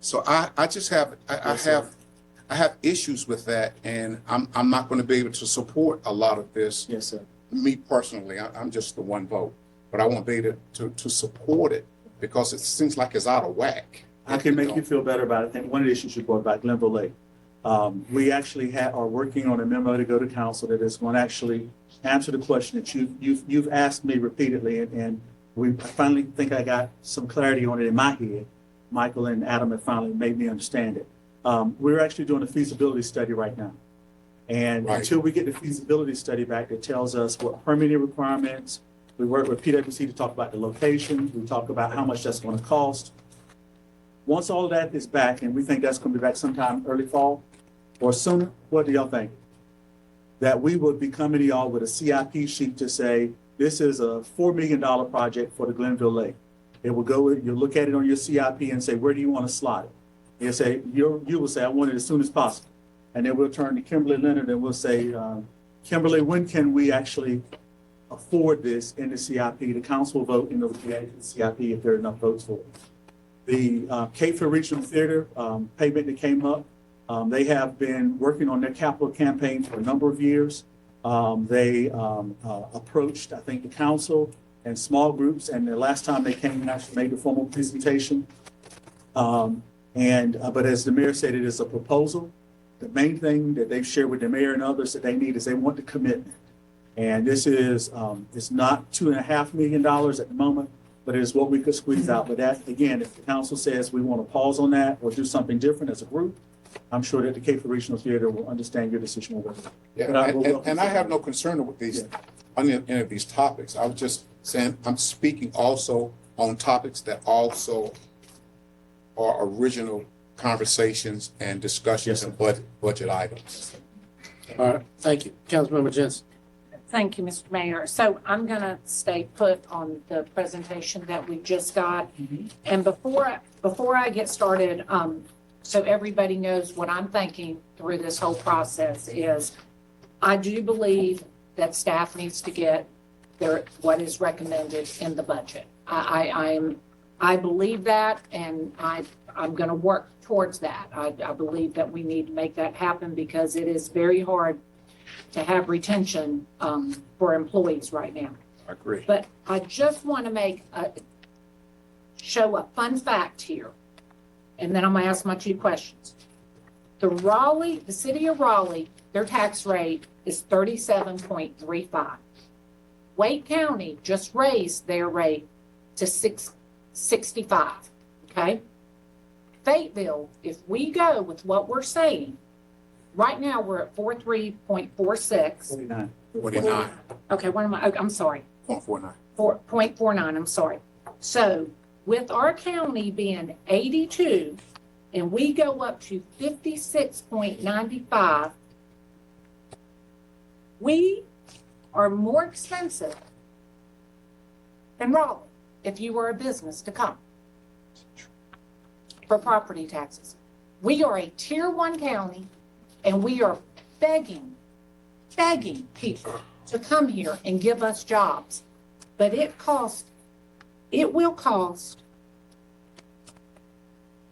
Speaker 2: So I just have I have issues with that, and I'm not going to be able to support a lot of this.
Speaker 5: Yes, sir.
Speaker 2: Me personally, I'm just the one vote, but I won't be able to support it because it seems like it's out of whack.
Speaker 5: I can make you feel better about it. I think one of the issues you brought about Glenville Lake. We actually are working on a memo to go to council that is going to actually answer the question that you've asked me repeatedly, and we finally think I got some clarity on it in my head. Michael and Adam have finally made me understand it. We're actually doing a feasibility study right now. And
Speaker 2: Right.
Speaker 5: until we get the feasibility study back that tells us what permitting requirements, we work with PwC to talk about the location, we talk about how much that's going to cost. Once all of that is back, and we think that's going to be back sometime early fall or sooner, what do y'all think? That we would be coming to y'all with a CIP sheet to say, this is a $4 million project for the Glenville Lake. It will go, you'll look at it on your CIP and say, where do you want to slot it? You'll say, you will say, I want it as soon as possible. And then we'll turn to Kimberly Leonard and we'll say, Kimberly, when can we actually afford this in the CIP? The council will vote in the CIP if there are enough votes for it. The Fayetteville Regional Theater payment that came up, they have been working on their capital campaign for a number of years. They approached, I think, the council and small groups, and the last time they came and actually made a formal presentation. But as the mayor said, it is a proposal. The main thing that they've shared with the mayor and others that they need is they want the commitment. And this is, it's not $2.5 million at the moment, but it is what we could squeeze out. But that, again, if the council says we want to pause on that or do something different as a group, I'm sure that the Fayetteville Regional Theater will understand your decision on that.
Speaker 2: Yeah, and I have no concern with these, any of these topics. I was just saying, I'm speaking also on topics that also are original conversations and discussions and budget items.
Speaker 1: All right, thank you. Councilmember Jensen.
Speaker 4: Thank you, Mr. Mayor. So I'm going to stay put on the presentation that we just got. And before I get started, so everybody knows what I'm thinking through this whole process is I do believe that staff needs to get what is recommended in the budget. I believe that, and I'm going to work towards that. I believe that we need to make that happen because it is very hard to have retention for employees right now.
Speaker 2: I agree.
Speaker 4: But I just want to show a fun fact here, and then I'm going to ask my two questions. The city of Raleigh, their tax rate is 37.35. Wake County just raised their rate to 665. Okay? Fayetteville, if we go with what we're saying, right now we're at 43.46.
Speaker 5: 49.
Speaker 2: 49.
Speaker 4: Okay, what am I? I'm sorry.
Speaker 2: 0.49.
Speaker 4: 4.49, I'm sorry. So with our county being 82 and we go up to 56.95, we are more expensive than Raleigh if you were a business to come for property taxes. We are a tier 1 county and we are begging people to come here and give us jobs. But it will cost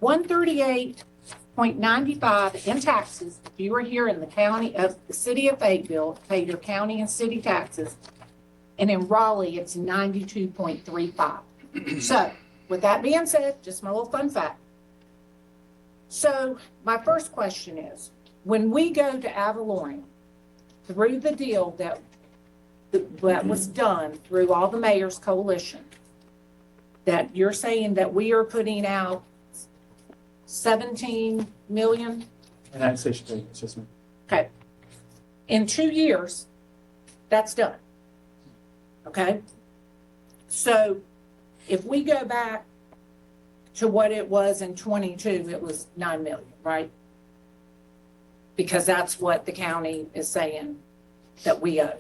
Speaker 4: $138.95 in taxes if you are here in the county of the city of Fayetteville, pay your county and city taxes. And in Raleigh, it's 92.35. So with that being said, just my little fun fact. So my first question is, when we go to Avalon, through the deal that was done through all the mayor's coalition, that you're saying that we are putting out 17 million?
Speaker 5: And annexation payments, yes, ma'am.
Speaker 4: Okay. In 2 years, that's done. Okay? So if we go back to what it was in 22, it was 9 million, right? Because that's what the county is saying that we owe.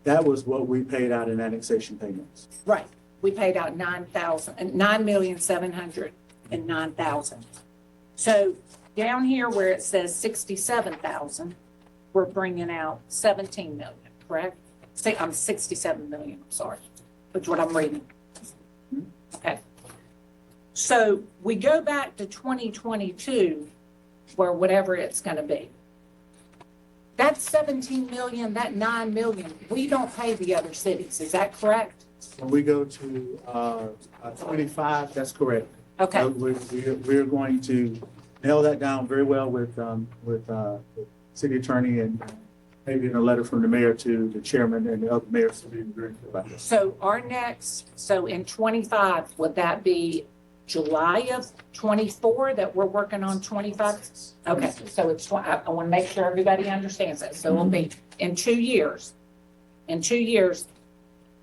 Speaker 5: That was what we paid out in annexation payments.
Speaker 4: Right. We paid out 9,709,000. So down here where it says 67,000, we're bringing out 17 million, correct? I'm 67 million, I'm sorry. That's what I'm reading. Okay. So we go back to 2022, where whatever it's going to be. That 17 million, that 9 million, we don't pay the other cities. Is that correct?
Speaker 5: When we go to 25, that's correct.
Speaker 4: Okay.
Speaker 5: We're going to nail that down very well with the city attorney and maybe in a letter from the mayor to the chairman and the other mayors to be very clear about this.
Speaker 4: So in 25, would that be July of 24 that we're working on 25? Okay, so it's, I want to make sure everybody understands that. So it'll be in 2 years. In 2 years,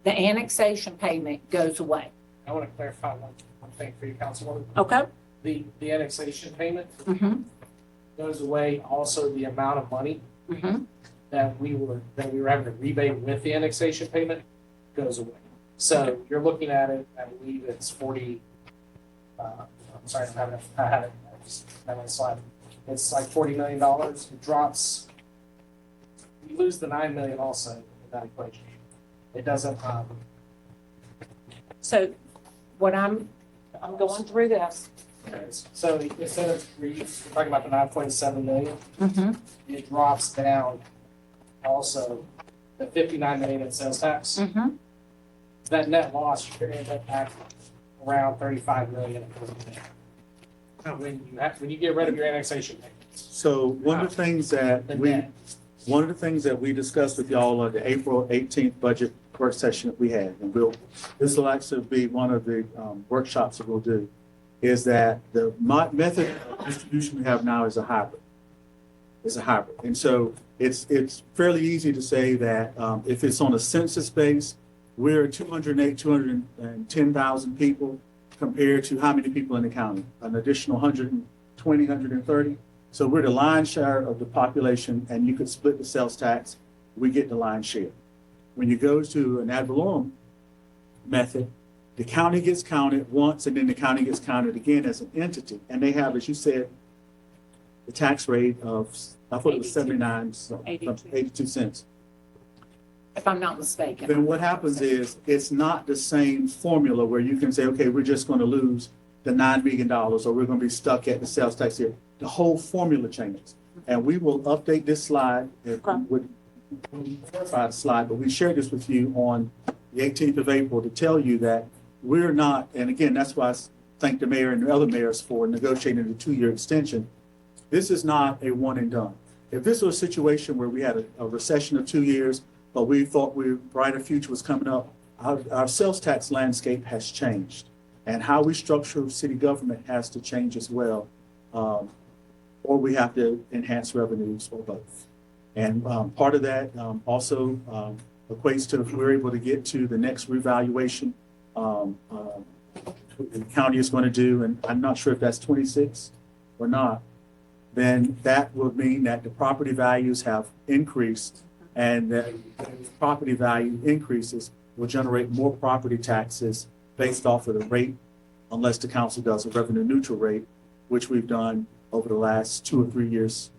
Speaker 4: the annexation payment goes away.
Speaker 6: I want to clarify one thing for you, Councilwoman.
Speaker 4: Okay?
Speaker 6: The annexation payment
Speaker 4: Mm-hmm,
Speaker 6: goes away, also the amount of money
Speaker 4: mm-hmm.
Speaker 6: that we were having to rebate with the annexation payment goes away. So you're looking at it, I believe it's 40, I'm sorry, I have it, I just have my slide. It's like $40 million. It drops, you lose the 9 million also in that equation. It doesn't,
Speaker 4: So what I'm going through this.
Speaker 6: so instead of, we're talking about the 9.7 million,
Speaker 4: Mm-hmm.
Speaker 6: it drops down also the 59 million in sales tax.
Speaker 4: Mm-hmm.
Speaker 6: That net loss should end up at around 35 million. When you get rid of your annexation payments.
Speaker 5: So one of the things that
Speaker 6: The
Speaker 5: we,
Speaker 6: net.
Speaker 5: one of the things that we discussed with y'all on the April 18th budget work session that we had, and this will actually be one of the workshops that we'll do, is that the method of distribution we have now is a hybrid. It's a hybrid. And so it's fairly easy to say that if it's on a census base, we're 210,000 people compared to how many people in the county? An additional 120, 130. So we're the lion's share of the population, and you could split the sales tax, we get the lion's share. When you go to an ad valorem method, the county gets counted once, and then the county gets counted again as an entity. And they have, as you said, the tax rate of, I thought it was 79, 82 cents.
Speaker 4: If I'm not mistaken.
Speaker 5: Then what happens is, it's not the same formula where you can say, okay, we're just going to lose the $9 million, or we're going to be stuck at the sales tax here. The whole formula changes. And we will update this slide, with verify the slide, but we shared this with you on the 18th of April to tell you that we're not, and again, that's why I thank the mayor and the other mayors for negotiating the 2-year extension. This is not a one and done. If this was a situation where we had a recession of 2 years, but we thought brighter future was coming up, our sales tax landscape has changed. And how we structure city government has to change as well. Or we have to enhance revenues, or both. And part of that also equates to, if we're able to get to the next revaluation the county is going to do, and I'm not sure if that's 26 or not, then that will mean that the property values have increased, and that property value increases will generate more property taxes based off of the rate, unless the council does a revenue neutral rate, which we've done over the last 2 or 3 years.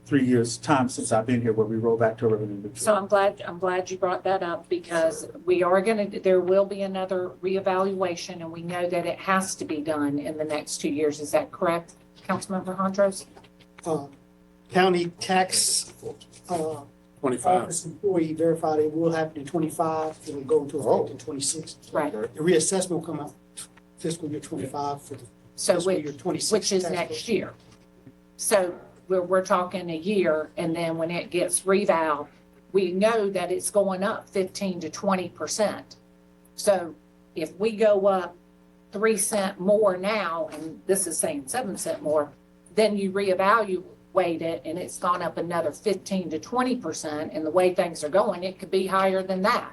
Speaker 5: 3 years time since I've been here, where we roll back to a revenue neutral.
Speaker 4: So I'm glad you brought that up, because there will be another reevaluation, and we know that it has to be done in the next 2 years. Is that correct, Councilmember Hondros?
Speaker 3: County tax,
Speaker 1: 25.
Speaker 3: office employee verified it will happen in 25, it will go into effect in 26.
Speaker 4: Right.
Speaker 3: The reassessment will come out fiscal year 25 for the
Speaker 4: So
Speaker 3: fiscal year 26.
Speaker 4: which is
Speaker 3: tax
Speaker 4: next
Speaker 3: year.
Speaker 4: year. So we're talking a year, and then when it gets reval, we know that it's going up 15 to 20%. So if we go up 3 cents more now, and this is saying 7 cents more, then you reevaluate it, and it's gone up another 15 to 20%. And the way things are going, it could be higher than that.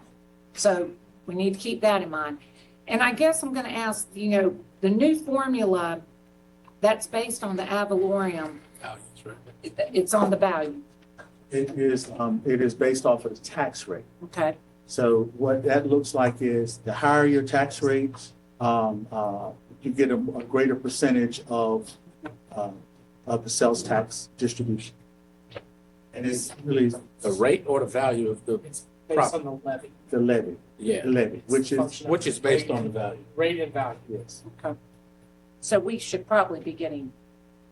Speaker 4: So we need to keep that in mind. And I guess I'm going to ask, the new formula that's based on the ad valorem, it's on the value.
Speaker 5: It is based off of the tax rate.
Speaker 4: Okay.
Speaker 5: So what that looks like is, the higher your tax rates, you get a greater percentage of the sales tax distribution. And it's really
Speaker 1: The rate or the value of the
Speaker 6: It's based on the levy.
Speaker 5: the levy,
Speaker 1: yeah,
Speaker 5: the levy, which is,
Speaker 6: Function of
Speaker 1: which is based
Speaker 6: rate
Speaker 1: on the
Speaker 6: and-
Speaker 1: value.
Speaker 6: Rate and value.
Speaker 5: yes.
Speaker 4: Okay. So we should probably be getting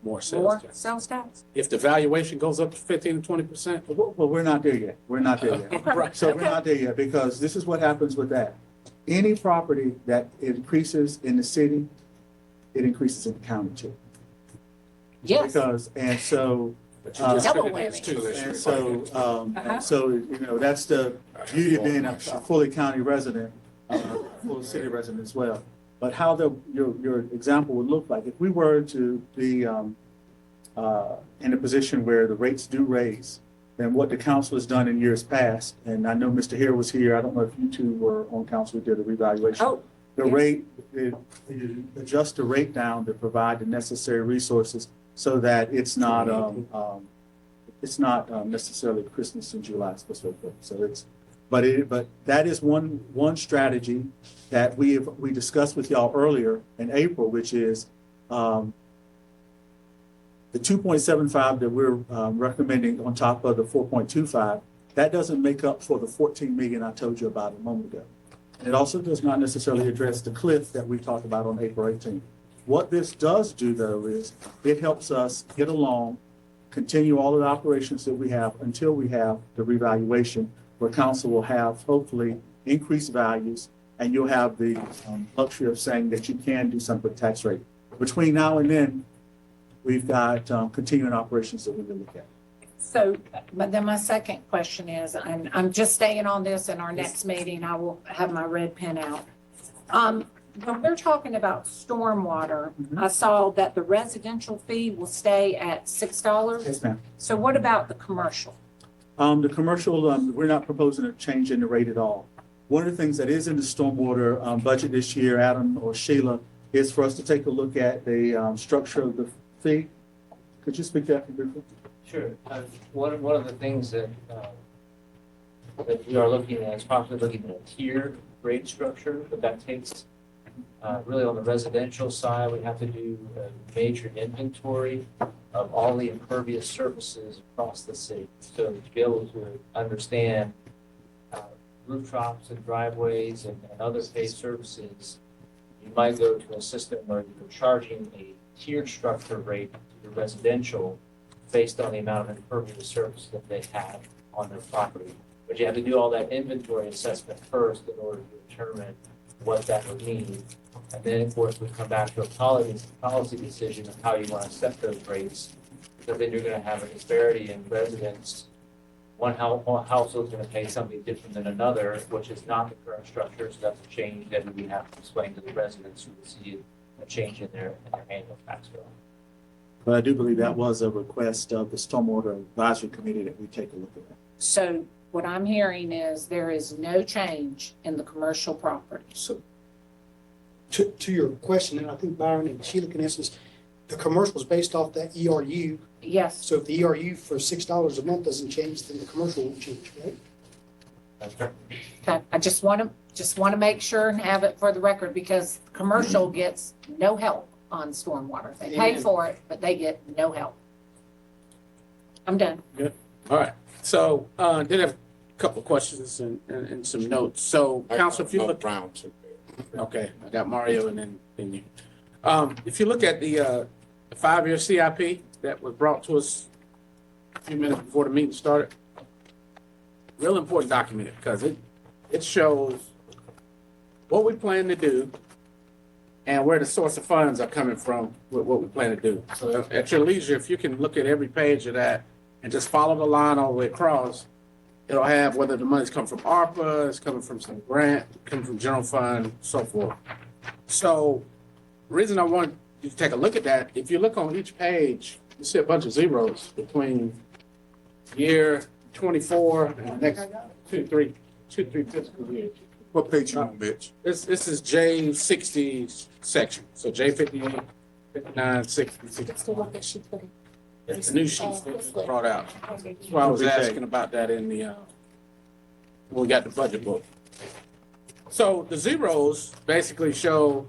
Speaker 1: More sales
Speaker 4: more
Speaker 1: tax.
Speaker 4: sales tax?
Speaker 1: If the valuation goes up to 15 to 20%.
Speaker 5: Well, we're not there yet. We're not there yet.
Speaker 1: Right.
Speaker 5: So we're not there yet, because this is what happens with that. Any property that increases in the city, it increases in the county too.
Speaker 4: Yes.
Speaker 5: Because, and so,
Speaker 1: But you just
Speaker 4: Double
Speaker 1: said it is
Speaker 4: whammy.
Speaker 1: too.
Speaker 5: and so,
Speaker 4: Uh-huh.
Speaker 5: so, that's the beauty of being a fully county resident, full city resident as well. But how your example would look like, if we were to be in a position where the rates do raise, then what the council has done in years past, and I know Mr. Hare was here, I don't know if you two were on council who did a revaluation.
Speaker 4: Oh,
Speaker 5: The
Speaker 4: yes.
Speaker 5: rate, you adjust the rate down to provide the necessary resources so that it's not necessarily Christmas in July specifically. So it's, but that is one strategy that we discussed with y'all earlier in April, which is the 2.75 that we're recommending on top of the 4.25. That doesn't make up for the 14 million I told you about a moment ago. And it also does not necessarily address the cliff that we talked about on April 18th. What this does do, though, is it helps us get along, continue all of the operations that we have until we have the revaluation, where council will have hopefully increased values, and you'll have the luxury of saying that you can do something with tax rate. Between now and then, we've got continuing operations that we can look at.
Speaker 4: So, but then my second question is, and I'm just staying on this, in our next meeting, I will have my red pen out. When we're talking about stormwater, I saw that the residential fee will stay at $6.
Speaker 5: Yes, ma'am.
Speaker 4: So what about the commercial?
Speaker 5: The commercial, we're not proposing a change in the rate at all. One of the things that is in the stormwater budget this year, Adam or Sheila, is for us to take a look at the structure of the fee. Could you speak to that briefly?
Speaker 7: Sure. One of the things that we are looking at is possibly looking at a tiered rate structure, but that takes really on the residential side, we have to do a major inventory of all the impervious surfaces across the city. So to be able to understand rooftops and driveways and other paved surfaces, you might go to a system where you're charging a tiered structure rate to the residential based on the amount of impervious surface that they have on their property. But you have to do all that inventory assessment first in order to determine what that would mean. And then, of course, we come back to a policy decision of how you want to set those rates, because then you're going to have a disparity in residents. One household is going to pay something different than another, which is not the current structure, so that's a change that we have to explain to the residents who will see a change in their annual tax bill.
Speaker 5: But I do believe that was a request of the Stormwater Advisory Committee that we take a look at that.
Speaker 4: So what I'm hearing is there is no change in the commercial property.
Speaker 3: So to your question, and I think Byron and Sheila can answer this, the commercial is based off that ERU.
Speaker 4: Yes,
Speaker 3: So if the ERU for $6 a month doesn't change, then the commercial won't change, right?
Speaker 7: That's correct.
Speaker 4: okay. I just want to make sure and have it for the record, because commercial gets no help on stormwater. They pay
Speaker 3: Amen.
Speaker 4: for it, but they get no help. I'm done.
Speaker 1: All right. So, did have a couple of questions and some notes. So, council, if you look,
Speaker 2: Brown.
Speaker 1: okay, I got Mario and then you. If you look at the 5-year CIP that was brought to us a few minutes before the meeting started, real important document, because it shows what we plan to do and where the source of funds are coming from with what we plan to do. So at your leisure, if you can look at every page of that and just follow the line all the way across, it'll have whether the money's come from ARPA, it's coming from some grant, coming from general fund, so forth. So the reason I want you to take a look at that, if you look on each page, you see a bunch of zeros between year 24 and the next two, three fiscal years.
Speaker 2: What page you on, Mitch?
Speaker 1: This is J60 section. So J58, 59, 60, 60.
Speaker 8: It's the one that she put in.
Speaker 1: It's the new sheets that was brought out. That's why I was asking about that in the, when we got the budget book. So the zeros basically show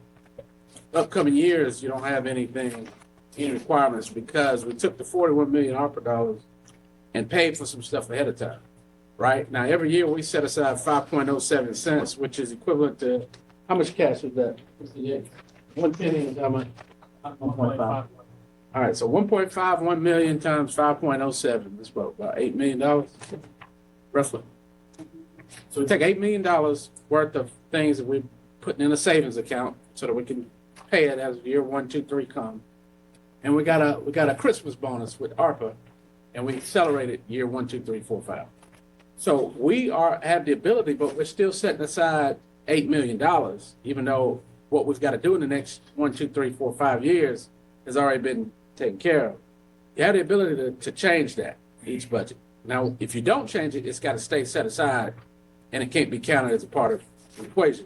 Speaker 1: upcoming years, you don't have anything, any requirements, because we took the 41 million ARPA dollars and paid for some stuff ahead of time. Right? Now, every year we set aside 5.07 cents, which is equivalent to, how much cash is that? 1 penny is how much?
Speaker 5: 1.5.
Speaker 1: All right, so 1.51 million times 5.07, that's about $8 million, roughly. So we take $8 million worth of things that we're putting in a savings account so that we can pay it as year 1, 2, 3 come. And we got a Christmas bonus with ARPA, and we accelerated year 1, 2, 3, 4, 5. So we have the ability, but we're still setting aside $8 million, even though what we've got to do in the next 1, 2, 3, 4, 5 years has already been taken care of. You have the ability to change that each budget. Now, if you don't change it, it's got to stay set aside and it can't be counted as a part of the equation.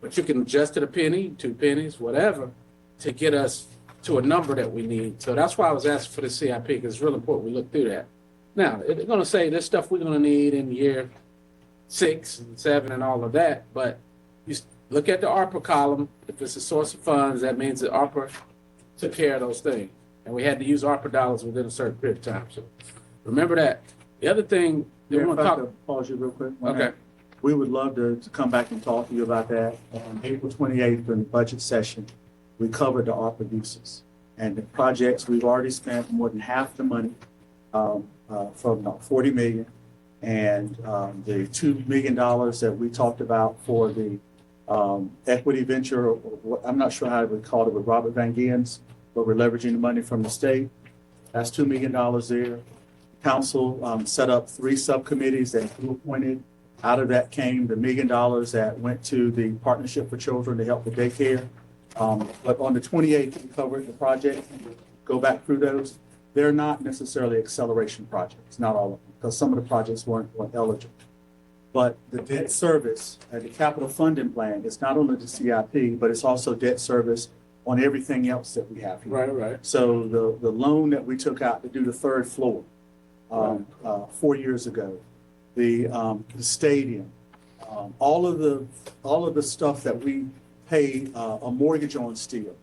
Speaker 1: But you can adjust it a penny, 2 pennies, whatever, to get us to a number that we need. So that's why I was asking for the CIP, because it's real important we look through that. Now, they're going to say this stuff we're going to need in year 6 and 7 and all of that, but you look at the ARPA column. If it's a source of funds, that means that ARPA took care of those things. And we had to use ARPA dollars within a certain period of time. So remember that. The other thing that we
Speaker 5: Mayor,
Speaker 1: want
Speaker 5: if
Speaker 1: to
Speaker 5: I
Speaker 1: talk.
Speaker 5: could pause you real quick.
Speaker 1: Okay.
Speaker 5: We would love to come back and talk to you about that. On April 28th, in the budget session, we covered the ARPA uses. And the projects, we've already spent more than half the money, from about 40 million. And the $2 million that we talked about for the equity venture, or what, I'm not sure how we called it with Robert Van Gien's, but we're leveraging the money from the state. That's $2 million there. Council set up 3 subcommittees that were appointed. Out of that came the $1 million that went to the Partnership for Children to help with daycare. But on the 28th, we covered the project. Go back through those. They're not necessarily acceleration projects, not all of them, because some of the projects weren't eligible. But the debt service and the capital funding plan is not only the CIP, but it's also debt service on everything else that we have here.
Speaker 1: Right.
Speaker 5: So the loan that we took out to do the 3rd floor 4 years ago, the stadium, all of the stuff that we pay a mortgage on still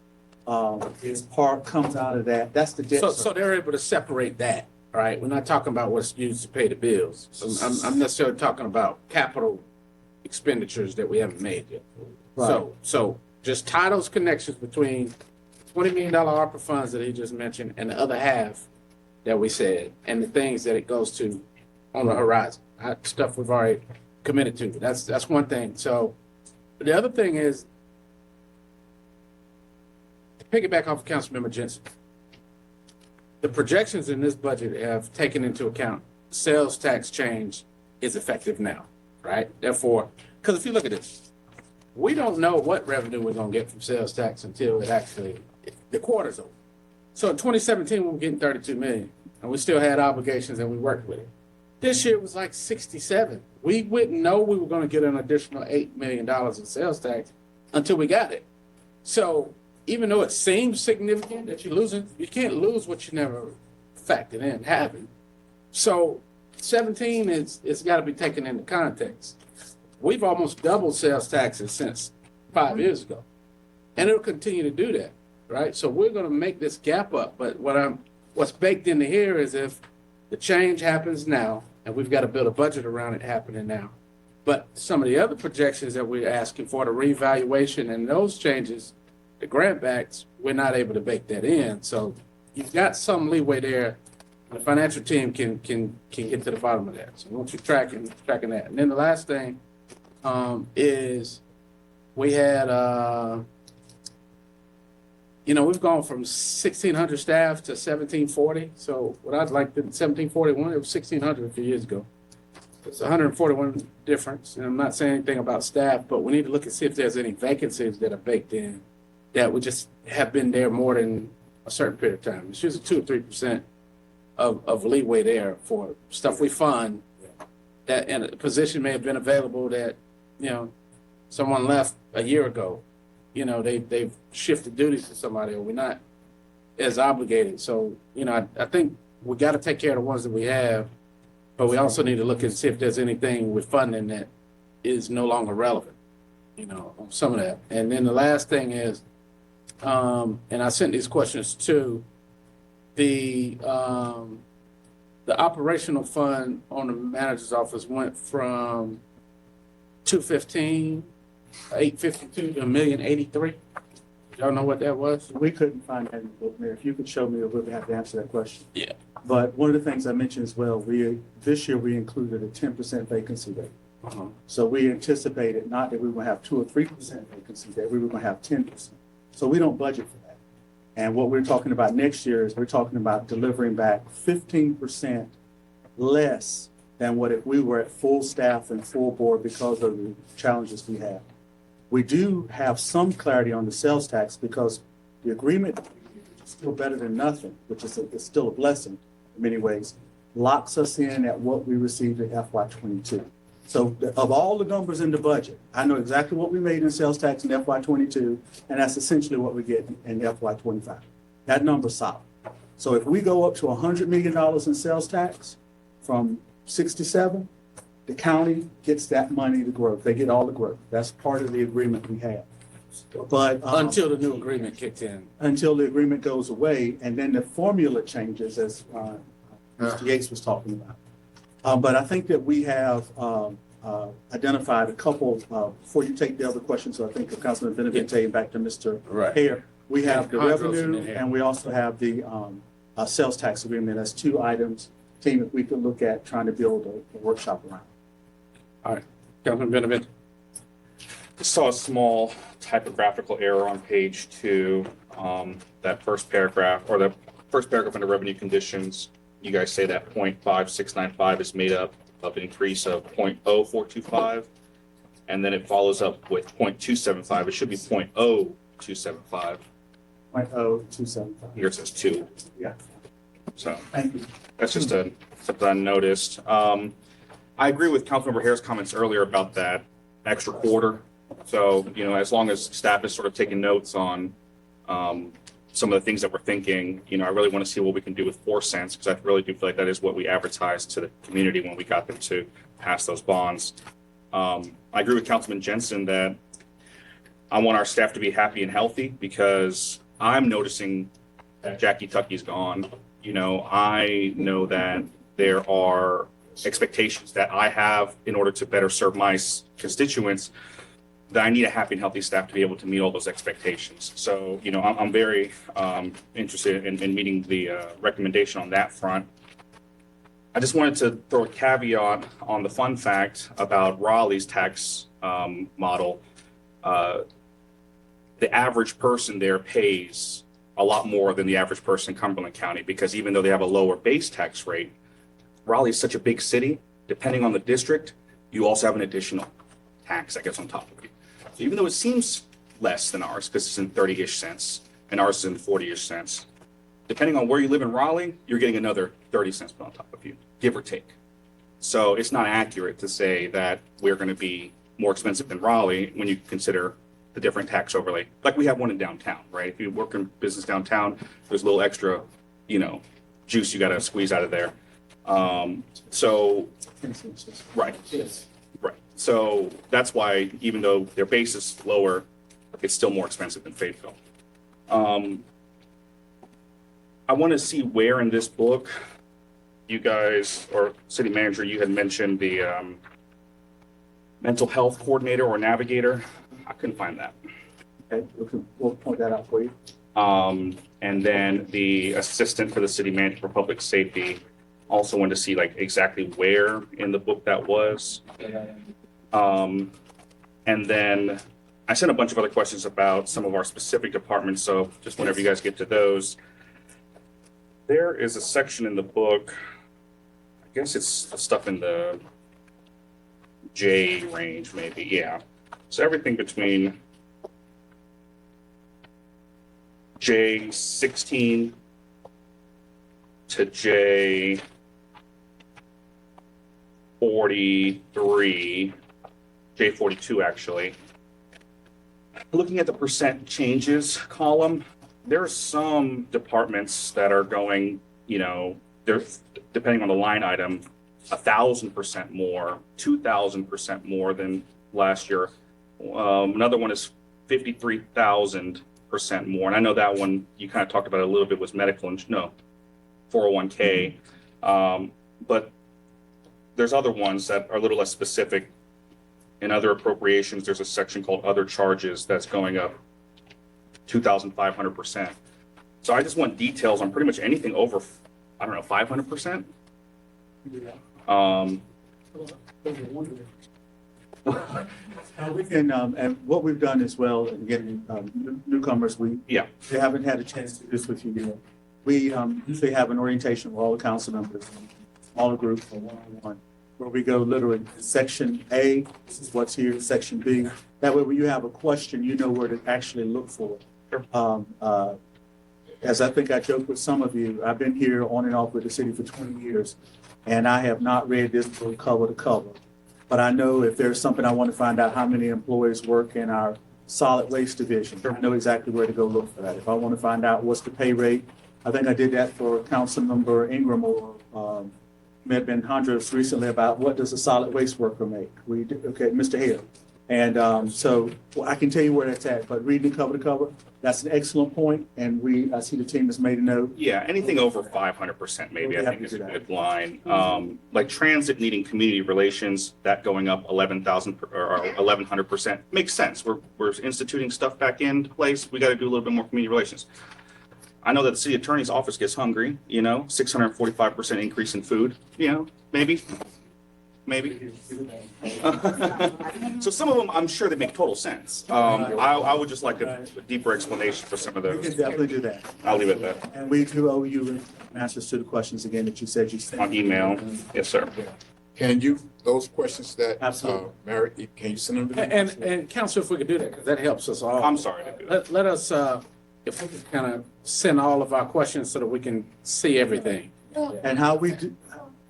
Speaker 5: comes out of that. That's the debt.
Speaker 1: So they're able to separate that, right? We're not talking about what's used to pay the bills. I'm necessarily talking about capital expenditures that we haven't made yet.
Speaker 5: Right.
Speaker 1: So just tie those connections between $20 million ARPA funds that he just mentioned and the other half that we said, and the things that it goes to on the horizon. Stuff we've already committed to. That's one thing. So the other thing is, to piggyback off of Councilmember Jensen, the projections in this budget have taken into account sales tax change is effective now, right? Therefore, because if you look at this, we don't know what revenue we're going to get from sales tax until the quarter's over. So in 2017, we were getting 32 million, and we still had obligations and we worked with it. This year was like 67. We wouldn't know we were going to get an additional $8 million in sales tax until we got it. So even though it seems significant that you're losing, you can't lose what you never factored in having. So 17 it's got to be taken into context. We've almost doubled sales taxes since 5 years ago, and it'll continue to do that, right? So we're going to make this gap up. But what's baked into here is if the change happens now, and we've got to build a budget around it happening now. But some of the other projections that we're asking for, the reevaluation and those changes, the grant backs, we're not able to bake that in. So you've got some leeway there. The financial team can get to the bottom of that. So once you're tracking that. And then the last thing is we had, we've gone from 1,600 staff to 1,740. So what I'd like to, 1,741, it was 1,600 a few years ago. It's 141 difference. And I'm not saying anything about staff, but we need to look and see if there's any vacancies that are baked in that would just have been there more than a certain period of time. It's usually 2 or 3% of leeway there for stuff we fund that, and a position may have been available that, someone left a year ago. They've shifted duties to somebody, or we're not as obligated. So, I think we got to take care of the ones that we have, but we also need to look and see if there's anything with funding that is no longer relevant, on some of that. And then the last thing is, and I sent these questions to the operational fund on the manager's office went from 215, 852 to 1,083,000. Y'all know what that was?
Speaker 5: We couldn't find that in the book, Mayor. If you could show me, we'll have to answer that question.
Speaker 1: Yeah.
Speaker 5: But one of the things I mentioned as well, this year we included a 10% vacancy rate.
Speaker 1: Uh-huh.
Speaker 5: So we anticipated not that we were going to have 2 or 3% vacancy rate, we were going to have 10%. So we don't budget for that. And what we're talking about next year is we're talking about delivering back 15% less than what if we were at full staff and full board because of the challenges we have. We do have some clarity on the sales tax because the agreement is still better than nothing, which is it's still a blessing in many ways, locks us in at what we received in FY '22. So of all the numbers in the budget, I know exactly what we made in sales tax in FY '22, and that's essentially what we get in FY '25. That number's solid. So if we go up to $100 million in sales tax from 67, the county gets that money, the growth. They get all the growth. That's part of the agreement we have. But
Speaker 1: Until the new agreement kicks in.
Speaker 5: until the agreement goes away, and then the formula changes, as Mr. Yates was talking about. But I think that we have identified a couple, before you take the other questions, so I think Councilman Benavente and back to Mr.
Speaker 1: Right.
Speaker 5: Hare, we have the
Speaker 1: Hondros and
Speaker 5: revenue
Speaker 1: then Hare.
Speaker 5: and we also have the sales tax agreement as two items. Team, if we could look at trying to build a workshop around.
Speaker 1: All right, Councilman Benavente.
Speaker 8: Just saw a small typographical error on page 2, that first paragraph, or the first paragraph under revenue conditions. You guys say that 0.5695 is made up of an increase of 0.0425, and then it follows up with 0.275. It should be 0.0275.
Speaker 5: 0.0275.
Speaker 8: Here it says 2.
Speaker 5: Yeah.
Speaker 8: So
Speaker 5: Thank you.
Speaker 8: that's just something I noticed. I agree with Councilmember Hare's comments earlier about that extra quarter. So, as long as staff is sort of taking notes on some of the things that we're thinking, I really want to see what we can do with 4 cents, because I really do feel like that is what we advertised to the community when we got them to pass those bonds. I agree with Councilman Jensen that I want our staff to be happy and healthy, because I'm noticing that Jackie Tucky's gone. I know that there are expectations that I have in order to better serve my constituents, that I need a happy and healthy staff to be able to meet all those expectations. So, I'm very interested in meeting the recommendation on that front. I just wanted to throw a caveat on the fun fact about Raleigh's tax model. The average person there pays a lot more than the average person in Cumberland County, because even though they have a lower base tax rate, Raleigh is such a big city, depending on the district, you also have an additional tax that gets on top of you. So even though it seems less than ours, because it's in 30-ish cents, and ours is in 40-ish cents, depending on where you live in Raleigh, you're getting another 30 cents put on top of you, give or take. So it's not accurate to say that we're going to be more expensive than Raleigh when you consider the different tax overlay. Like we have one in downtown, right? If you work in business downtown, there's a little extra, juice you got to squeeze out of there. Right.
Speaker 5: Yes.
Speaker 8: Right. So that's why, even though their base is lower, it's still more expensive than Fayetteville. I want to see where in this book you guys, or city manager, you had mentioned the mental health coordinator or navigator. I couldn't find that.
Speaker 5: Okay, we'll point that out for you.
Speaker 8: And then the assistant for the city manager for public safety. Also wanted to see exactly where in the book that was. And then I sent a bunch of other questions about some of our specific departments. So just whenever you guys get to those, there is a section in the book, I guess it's the stuff in the J range, maybe. Yeah. So everything between J16 to J43, J42 actually. Looking at the percent changes column, there are some departments that are going, they're depending on the line item, 1,000% more, 2,000% more than last year. Another one is 53,000% more. And I know that one you kind of talked about a little bit was medical, 401k. But there's other ones that are a little less specific. In other appropriations, there's a section called other charges that's going up 2,500%. So I just want details on pretty much anything over, 500%.
Speaker 5: Yeah.
Speaker 8: Um,
Speaker 5: We can, and what we've done as well, again, newcomers, they haven't had a chance to do this with you yet. We usually have an orientation with all the council members, smaller groups or one-on-one. where we go literally section A, this is what's here, section B. That way, when you have a question, you know where to actually look for it. As I think I joked with some of you, I've been here on and off with the city for 20 years, and I have not read this book cover to cover. But I know if there's something I want to find out how many employees work in our solid waste division, I know exactly where to go look for that. If I want to find out what's the pay rate, I think I did that for Councilmember Ingram or may have been Honduras recently about what does a solid waste worker make? We did, okay, Mr. Hale. And so I can tell you where that's at, but reading cover to cover, that's an excellent point, and I see the team has made a note.
Speaker 8: Yeah, anything over 500% maybe,
Speaker 5: We'll
Speaker 8: I
Speaker 5: be
Speaker 8: think is
Speaker 5: happy
Speaker 8: a
Speaker 5: to do
Speaker 8: good line. Like transit needing community relations, that going up 11,000 or 1,100% makes sense. We're instituting stuff back into place. We got to do a little bit more community relations. I know that the city attorney's office gets hungry, 645% increase in food, maybe. So some of them, I'm sure they make total sense. I would just like a deeper explanation for some of
Speaker 5: We can
Speaker 8: those.
Speaker 5: definitely do that.
Speaker 8: I'll leave it at that.
Speaker 5: And we do owe you answers to the questions again that you said you sent.
Speaker 8: On email, yes, sir.
Speaker 2: Can you, those questions that,
Speaker 5: Absolutely.
Speaker 2: Mary, can you send them to me?
Speaker 1: And council, if we could do that, because that helps us all.
Speaker 8: I'm sorry to do that.
Speaker 1: Let us, if we could kind of send all of our questions so that we can see everything.
Speaker 5: And how we do,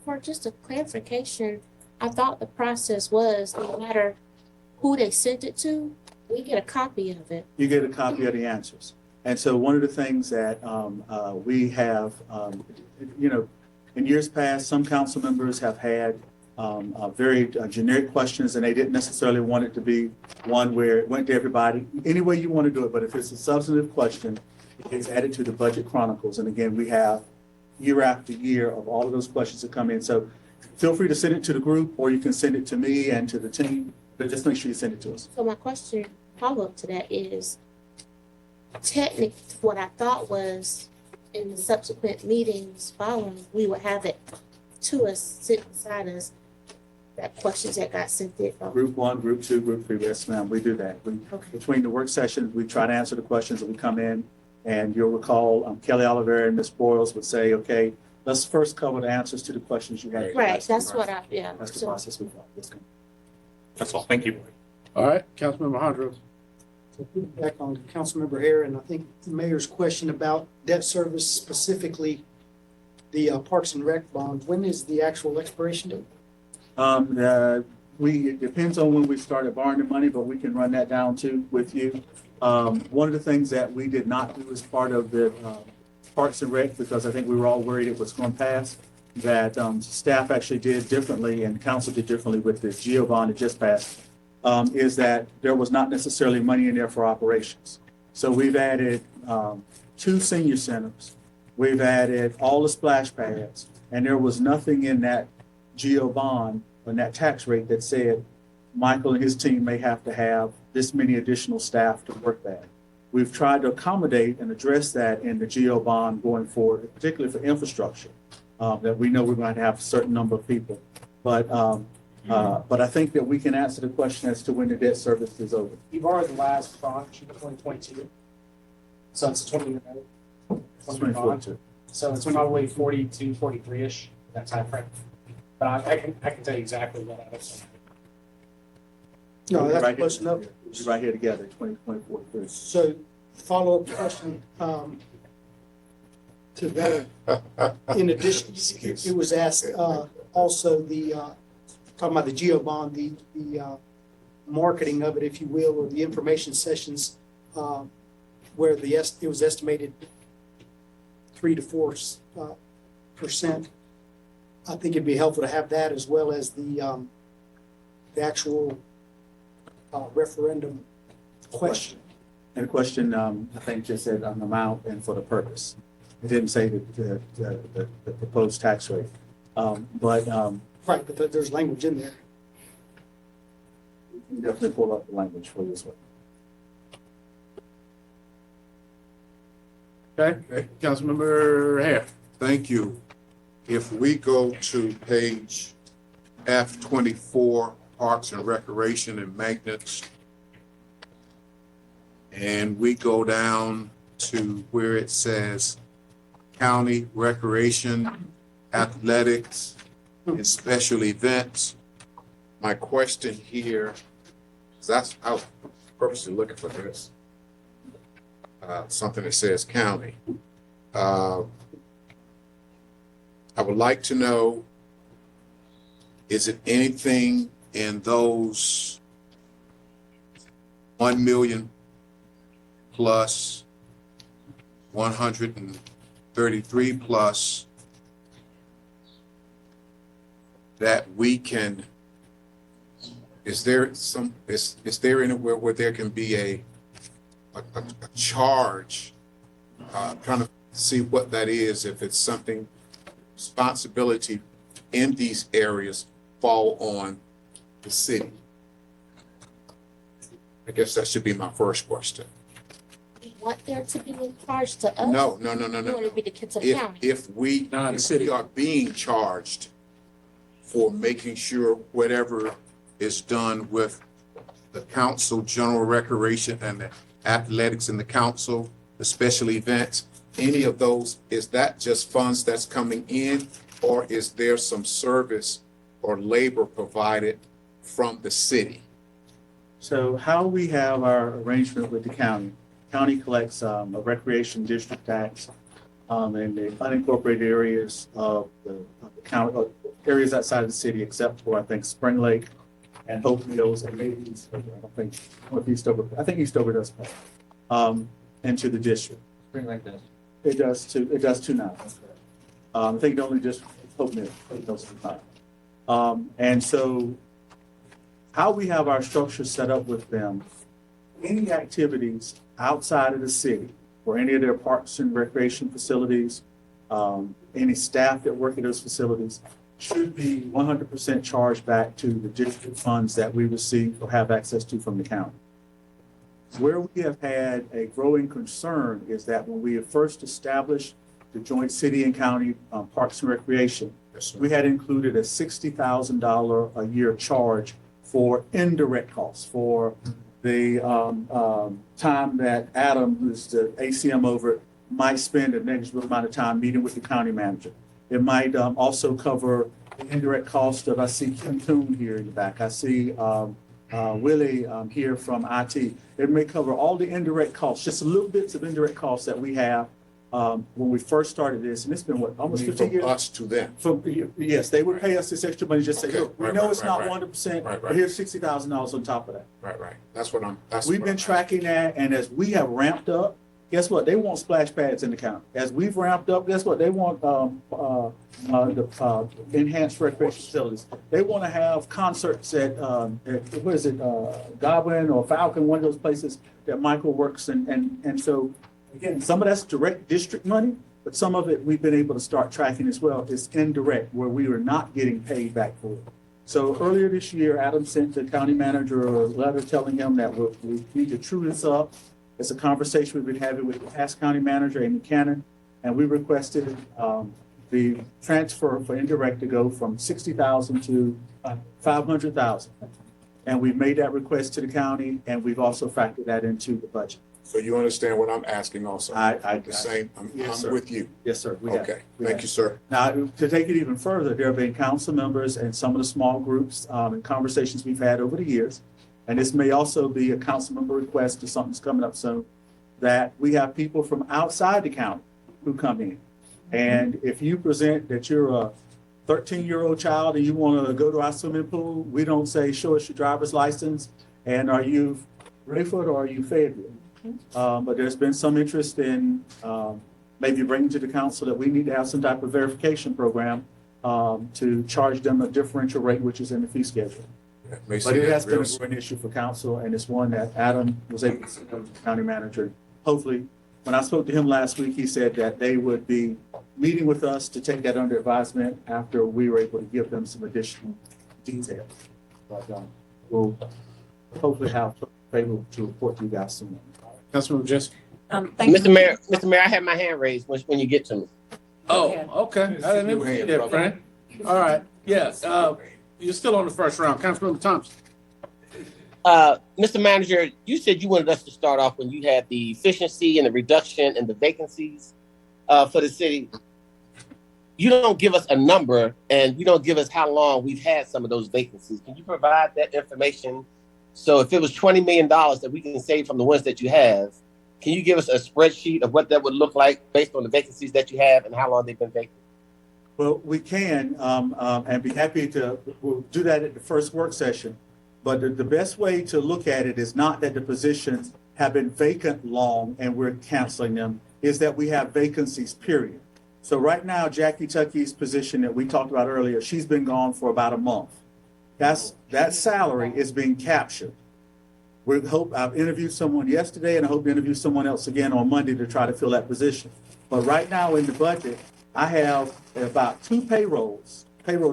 Speaker 9: For just a clarification, I thought the process was no matter who they sent it to, we get a copy of it.
Speaker 5: you get a copy of the answers. And so one of the things that we have, in years past, some council members have had very generic questions, and they didn't necessarily want it to be one where it went to everybody. Any way you want to do it, but if it's a substantive question, it gets added to the Budget Chronicles. And again, we have year after year of all of those questions that come in. So feel free to send it to the group, or you can send it to me and to the team, but just make sure you send it to us.
Speaker 9: So my question, follow-up to that is, technically, what I thought was in the subsequent meetings following, we would have it to us, sit beside us, that questions that got sent in.
Speaker 5: Group 1, Group 2, Group 3, yes, ma'am, we do that.
Speaker 9: Okay.
Speaker 5: Between the work sessions, we try to answer the questions that we come in, and you'll recall Kelly Oliver and Ms. Boyles would say, okay, let's first cover the answers to the questions you had.
Speaker 9: Right, that's what yeah.
Speaker 5: That's the
Speaker 9: So-
Speaker 5: process we follow. Yes, ma'am.
Speaker 8: That's all. Thank you.
Speaker 1: All right, Councilmember Hondros.
Speaker 3: So back on Councilmember Hare, and I think the mayor's question about debt service, specifically the Parks and Rec bond, when is the actual expiration date?
Speaker 5: It depends on when we started borrowing the money, but we can run that down too with you. One of the things that we did not do as part of the Parks and Rec, because I think we were all worried it was going to pass, that staff actually did differently and council did differently with the GEO bond that just passed, is that there was not necessarily money in there for operations. So we've added 2 senior centers, we've added all the splash pads, and there was nothing in that GEO bond on that tax rate that said Michael and his team may have to have this many additional staff to work that. We've tried to accommodate and address that in the GEO bond going forward, particularly for infrastructure, that we know we're going to have a certain number of people. But I think that we can answer the question as to when the debt service is over.
Speaker 6: You borrowed the last tranche in 2022. So it's a 20-year note. 20-year bond.
Speaker 5: 2042.
Speaker 6: So it's probably 42, 43-ish, that timeframe. But I can tell you exactly what I was.
Speaker 3: No, that's
Speaker 5: Right here.
Speaker 3: close enough.
Speaker 5: We're right here together, 2024.
Speaker 3: So follow-up question to that. In addition, it was asked also talking about the GEO bond, the marketing of it, if you will, or the information sessions where it was estimated 3 to 4%. I think it'd be helpful to have that as well as the actual referendum question.
Speaker 5: And the question, I think just said an amount and for the purpose. It didn't say the proposed tax rate.
Speaker 3: Right, but there's language in there.
Speaker 5: We can definitely pull up the language for you as well.
Speaker 1: Okay, Councilmember Hare.
Speaker 2: Thank you. If we go to page F24, Parks and Recreation and Maintenance, and we go down to where it says County Recreation, Athletics, in special events. My question here, 'cause I was purposely looking for this. Something that says county. I would like to know, is it anything in those 1 million plus 133 plus that we can, is there anywhere where there can be a charge? Trying to see what that is, if it's something, responsibility in these areas fall on the city. I guess that should be my first question.
Speaker 9: You want there to be a charge to us?
Speaker 2: No.
Speaker 9: You want it to be the kids of
Speaker 2: If,
Speaker 9: county?
Speaker 2: if we,
Speaker 1: No, the
Speaker 2: if
Speaker 1: city.
Speaker 2: we are being charged for making sure whatever is done with the council, general recreation and the athletics in the council, the special events, any of those, is that just funds that's coming in, or is there some service or labor provided from the city?
Speaker 5: So how we have our arrangement with the county, county collects a recreation district tax in the unincorporated areas of the county, areas outside of the city, except for, I think, Spring Lake and Hope Mills and maybe Eastover. I don't think, what Eastover, I think Eastover does pay, into the district.
Speaker 7: Spring like this.
Speaker 5: It does too now. I think it only just Hope Mills, it does too now. And so how we have our structure set up with them, any activities outside of the city or any of their parks and recreation facilities, any staff that work at those facilities should be 100% charged back to the district funds that we receive or have access to from the county. Where we have had a growing concern is that when we have first established the joint city and county parks and recreation, we had included a $60,000 a year charge for indirect costs, for the time that Adam, who's the ACM over it, might spend a negligible amount of time meeting with the county manager. It might also cover the indirect cost of, I see Kim Toon here in the back. I see Willie here from IT. It may cover all the indirect costs, just little bits of indirect costs that we have when we first started this, and it's been what, almost 15 years?
Speaker 2: From us to them.
Speaker 5: Yes, they would pay us this extra money, just say,
Speaker 2: Okay,
Speaker 5: look, we
Speaker 2: right,
Speaker 5: know
Speaker 2: right,
Speaker 5: it's not
Speaker 2: right,
Speaker 5: 100%,
Speaker 2: right,
Speaker 5: but here's $60,000 on top of that.
Speaker 2: Right. That's what
Speaker 5: We've been tracking that, and as we have ramped up, guess what? They want splash pads in the county. As we've ramped up, guess what? They want the enhanced recreation facilities. They want to have concerts at what is it, Goblin or Falcon, one of those places that Michael works in. And so, again, some of that's direct district money, but some of it we've been able to start tracking as well. It's indirect, where we are not getting paid back for it. So earlier this year, Adam sent the county manager a letter telling him that we need to true this up. It's a conversation we've been having with the past county manager, Amy Cannon, and we requested the transfer for indirect to go from 60,000 to 500,000. And we've made that request to the county, and we've also factored that into the budget.
Speaker 2: So you understand what I'm asking also? The same,
Speaker 5: Yes,
Speaker 2: I'm
Speaker 5: sir.
Speaker 2: with you.
Speaker 5: Yes, sir. We have.
Speaker 2: Okay,
Speaker 5: We
Speaker 2: thank
Speaker 5: have.
Speaker 2: you, sir.
Speaker 5: Now, to take it even further, there have been council members and some of the small groups and conversations we've had over the years, and this may also be a council member request or something's coming up soon, that we have people from outside the county who come in. And if you present that you're a 13-year-old child and you want to go to our swimming pool, we don't say, show us your driver's license, and are you Rayford or are you Fayetteville? But there's been some interest in maybe bringing to the council that we need to have some type of verification program to charge them a differential rate, which is in the fee schedule. But it has been an issue for council, and it's one that Adam was able to sit with the county manager. Hopefully, when I spoke to him last week, he said that they would be meeting with us to take that under advisement after we were able to give them some additional details. But we'll hopefully have favorable to report to you guys soon.
Speaker 1: Councilmember Jesse.
Speaker 4: Thank you.
Speaker 10: Mr. Mayor, I have my hand raised when you get to me.
Speaker 1: Oh,
Speaker 4: ahead.
Speaker 1: okay. I didn't even see that, Frank. All right, yes, you're still on the first round. Councilmember Thompson.
Speaker 10: Mr. Manager, you said you wanted us to start off when you had the efficiency and the reduction and the vacancies for the city. you don't give us a number and you don't give us how long we've had some of those vacancies. Can you provide that information? So if it was $20 million that we can save from the ones that you have, can you give us a spreadsheet of what that would look like based on the vacancies that you have and how long they've been vacant?
Speaker 5: Well, we can, and be happy to, we'll do that at the first work session. But the best way to look at it is not that the positions have been vacant long and we're canceling them, is that we have vacancies, period. So right now, Jackie Tuckey's position that we talked about earlier, she's been gone for about a month. That salary is being captured. I've interviewed someone yesterday and I hope to interview someone else again on Monday to try to fill that position. But right now in the budget, I have about 2 payroll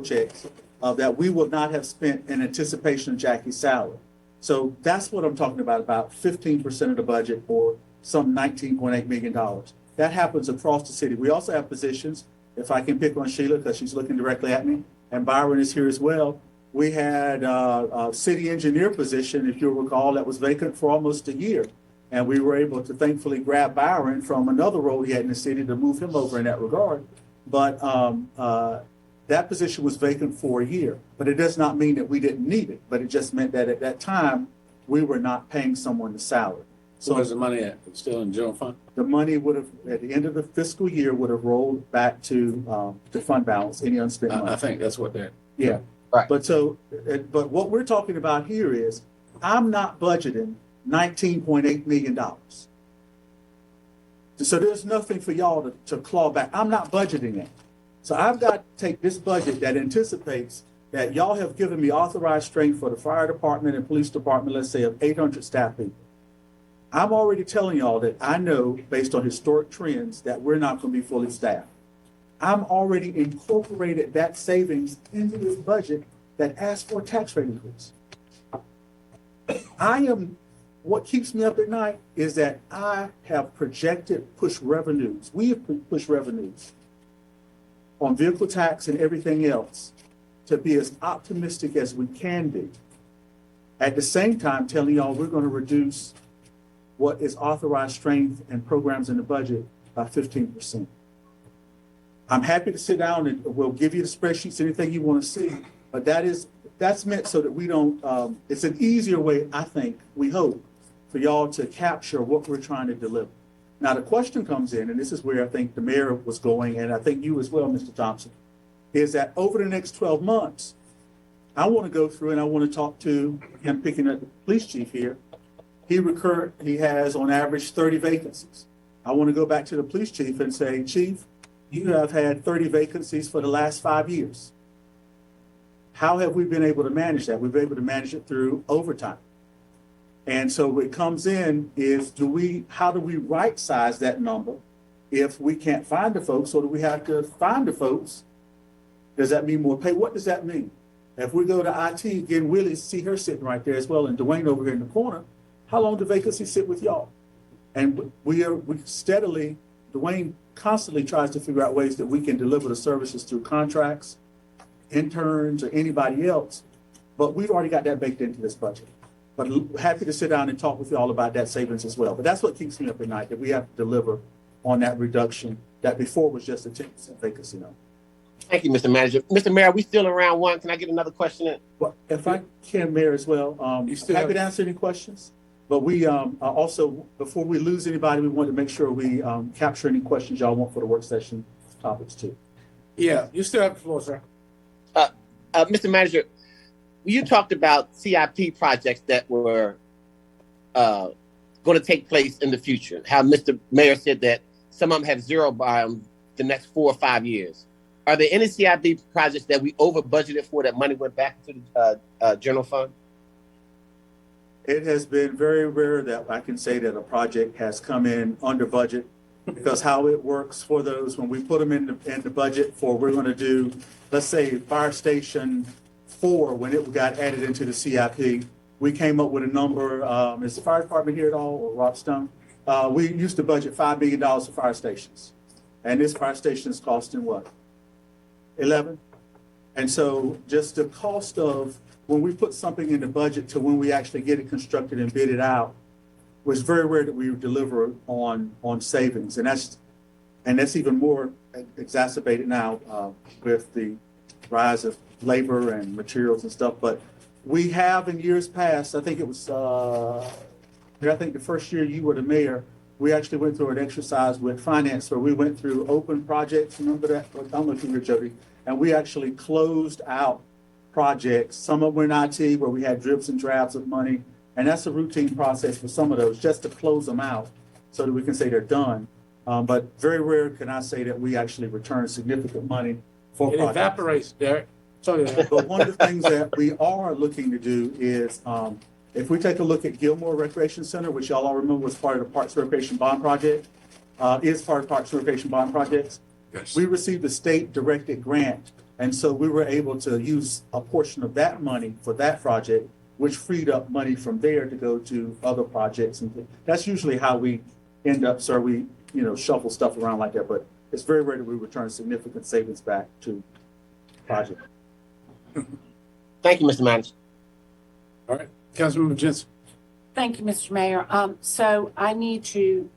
Speaker 5: checks that we will not have spent in anticipation of Jackie's salary. So that's what I'm talking about 15% of the budget or some $19.8 million. That happens across the city. We also have positions, if I can pick on Sheila because she's looking directly at me, and Byron is here as well. We had a city engineer position, if you'll recall, that was vacant for almost a year. And we were able to thankfully grab Byron from another role he had in the city to move him over in that regard. But that position was vacant for a year. But it does not mean that we didn't need it. But it just meant that at that time, we were not paying someone the salary.
Speaker 1: So where's the money at? It's still in general fund?
Speaker 5: The money would have, at the end of the fiscal year, would have rolled back to the fund balance, any unspent money.
Speaker 1: I think that's what they're.
Speaker 5: Yeah.
Speaker 10: Right.
Speaker 5: But but what we're talking about here is, I'm not budgeting $19.8 million. So there's nothing for y'all to claw back. I'm not budgeting that. So I've got to take this budget that anticipates that y'all have given me authorized strength for the fire department and police department, let's say of 800 staff people. I'm already telling y'all that I know, based on historic trends, that we're not going to be fully staffed. I'm already incorporated that savings into this budget that asks for a tax rate increase. What keeps me up at night is that I have projected push revenues. We have pushed revenues on vehicle tax and everything else to be as optimistic as we can be. At the same time, telling y'all we're going to reduce what is authorized strength and programs in the budget by 15%. I'm happy to sit down and we'll give you the spreadsheets, anything you want to see, but that's meant so that we don't, it's an easier way, I think, we hope, for y'all to capture what we're trying to deliver. Now, the question comes in, and this is where I think the mayor was going, and I think you as well, Mr. Thompson, is that over the next 12 months, I want to go through and I want to talk to him, picking up the police chief here. He has on average 30 vacancies. I want to go back to the police chief and say, Chief, you have had 30 vacancies for the last 5 years. How have we been able to manage that? We've been able to manage it through overtime. And so what comes in is, how do we right size that number if we can't find the folks, or do we have to find the folks? Does that mean more pay? What does that mean? If we go to IT, again, Willie, see her sitting right there as well, and Dwayne over here in the corner, how long do vacancies sit with y'all? And we steadily, Dwayne constantly tries to figure out ways that we can deliver the services through contracts, interns, or anybody else. But we've already got that baked into this budget. But happy to sit down and talk with you all about that savings as well. But that's what keeps me up at night, that we have to deliver on that reduction that before was just a 10% vacancy number.
Speaker 10: Thank you, Mr. Manager. Mr. Mayor, are we still in round one? Can I get another question in?
Speaker 5: Well, if I can, Mayor, as well, happy to answer any questions. But we also, before we lose anybody, we want to make sure we capture any questions y'all want for the work session topics too.
Speaker 1: Yeah, you still have the floor, sir.
Speaker 10: Mr. Manager, you talked about CIP projects that were going to take place in the future. How Mr. Mayor said that some of them have zero by the next 4 or 5 years. Are there any CIP projects that we over budgeted for that money went back to the general fund?
Speaker 5: It has been very rare that I can say that a project has come in under budget, because how it works for those, when we put them in the budget for, we're going to do, let's say, Fire Station 4, when it got added into the CIP, we came up with a number. Is the fire department here at all, or Rob Stone? We used to budget $5 million for fire stations. And this fire station is costing what? 11? And so just the cost of, when we put something in the budget to when we actually get it constructed and bid it out, was very rare that we would deliver on savings. And And that's even more exacerbated now with the rise of labor and materials and stuff. But we have in years past, I think it was, I think the first year you were the mayor, we actually went through an exercise with finance where we went through open projects. Remember that? I don't know if you were, Jody. And we actually closed out projects. Some of them were in IT where we had drips and drabs of money. And that's a routine process for some of those, just to close them out so that we can say they're done. But very rare can I say that we actually return significant money for
Speaker 1: It
Speaker 5: projects.
Speaker 1: evaporates, Derek. So,
Speaker 5: But one of the things that we are looking to do is, if we take a look at Gilmore Recreation Center, which y'all all remember was part of the Parks and Recreation Bond Project, is part of Parks and Recreation Bond Projects.
Speaker 2: Yes.
Speaker 5: We received a state-directed grant, and so we were able to use a portion of that money for that project, which freed up money from there to go to other projects. And that's usually how we end up, sir. We, shuffle stuff around like that, but it's very rare that we return significant savings back to project.
Speaker 10: Thank you, Mr. Manager.
Speaker 1: all right, Councilmember Jensen.
Speaker 4: Thank you, Mr. Mayor. So I need to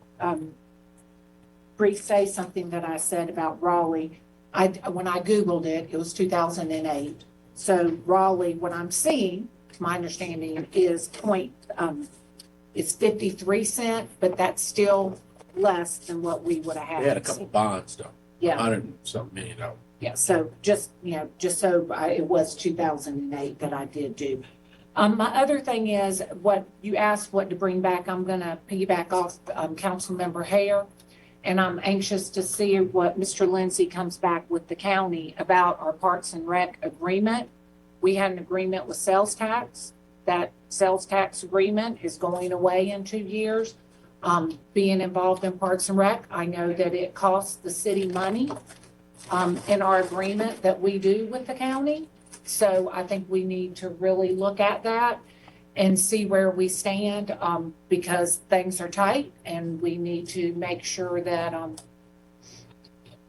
Speaker 4: say something that I said about Raleigh. When I Googled it, it was 2008. So Raleigh, what I'm seeing, to my understanding, is it's 53 cents, but that's still less than what we would have had.
Speaker 1: They had a couple bonds though,
Speaker 4: Yeah.
Speaker 1: $100-something million.
Speaker 4: Yeah, so just so it was 2008 that I did do. My other thing is what you asked what to bring back. I'm going to piggyback off Councilmember Hare, and I'm anxious to see what Mr. Lindsay comes back with the county about our Parks and Rec agreement. We had an agreement with sales tax. That sales tax agreement is going away in 2 years. Being involved in Parks and Rec, I know that it costs the city money in our agreement that we do with the county. So I think we need to really look at that and see where we stand because things are tight and we need to make sure that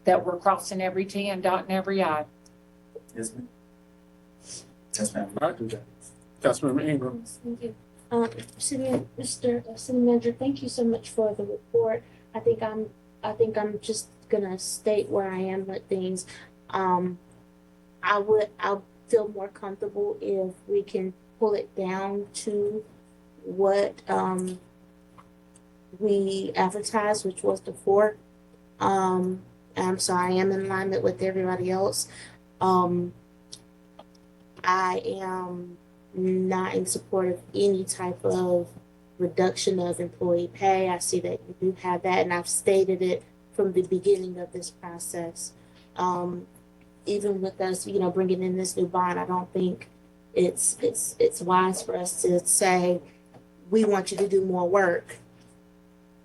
Speaker 4: that we're crossing every T and dotting every I.
Speaker 5: Yes, ma'am. Yes, ma'am.
Speaker 1: All right.
Speaker 5: Do that.
Speaker 1: Councilmember Ingram.
Speaker 9: Thank you. City Manager, thank you so much for the report. I think I'm just gonna state where I am with things. I'll feel more comfortable if we can pull it down to what we advertised, which was the 4. I'm sorry, I am in alignment with everybody else. I am not in support of any type of reduction of employee pay. I see that you do have that, and I've stated it from the beginning of this process. Even with us, bringing in this new bond, I don't think it's wise for us to say we want you to do more work,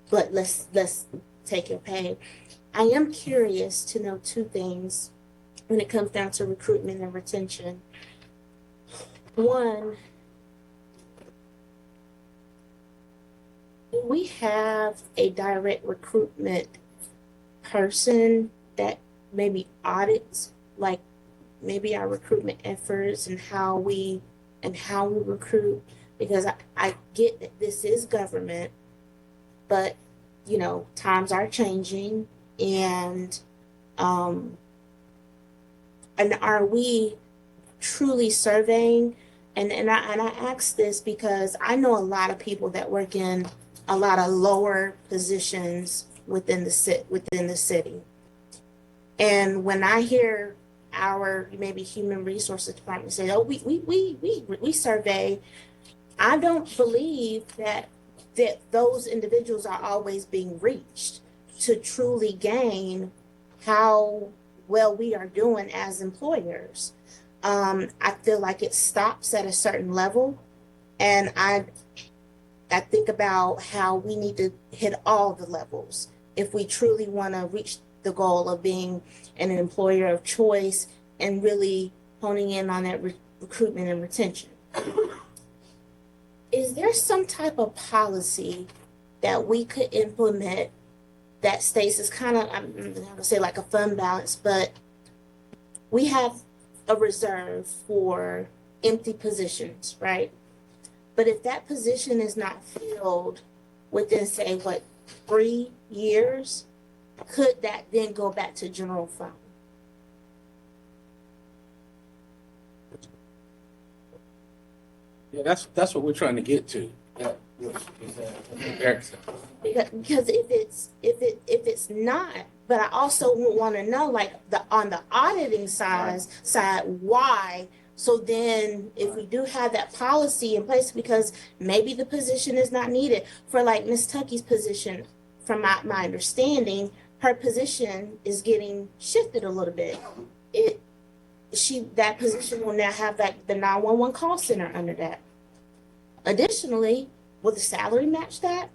Speaker 9: but let's take your pay. I am curious to know 2 things when it comes down to recruitment and retention. One, we have a direct recruitment person that maybe audits like maybe our recruitment efforts and how we recruit, because I get that this is government, but times are changing, and are we truly surveying? And I ask this because I know a lot of people that work in a lot of lower positions within the city. And when I hear our maybe human resources department say, "Oh, we survey," I don't believe that those individuals are always being reached to truly gain how well we are doing as employers. I feel like it stops at a certain level, and I think about how we need to hit all the levels if we truly want to reach the goal of being an employer of choice and really honing in on that recruitment and retention. Is there some type of policy that we could implement that states is kind of, I'm going to say like a fund balance, but we have a reserve for empty positions, right? But if that position is not filled within, say, 3 years, could that then go back to general fund?
Speaker 1: Yeah, that's what we're trying to get to. Yeah. Comparison.
Speaker 9: Because if it's not, but I also want to know, like, on the auditing side, why? So then if we do have that policy in place, because maybe the position is not needed for, like, Miss Tucky's position, from my understanding, her position is getting shifted a little bit. That position will now have, like, the 911 call center under that. Additionally, will the salary match that?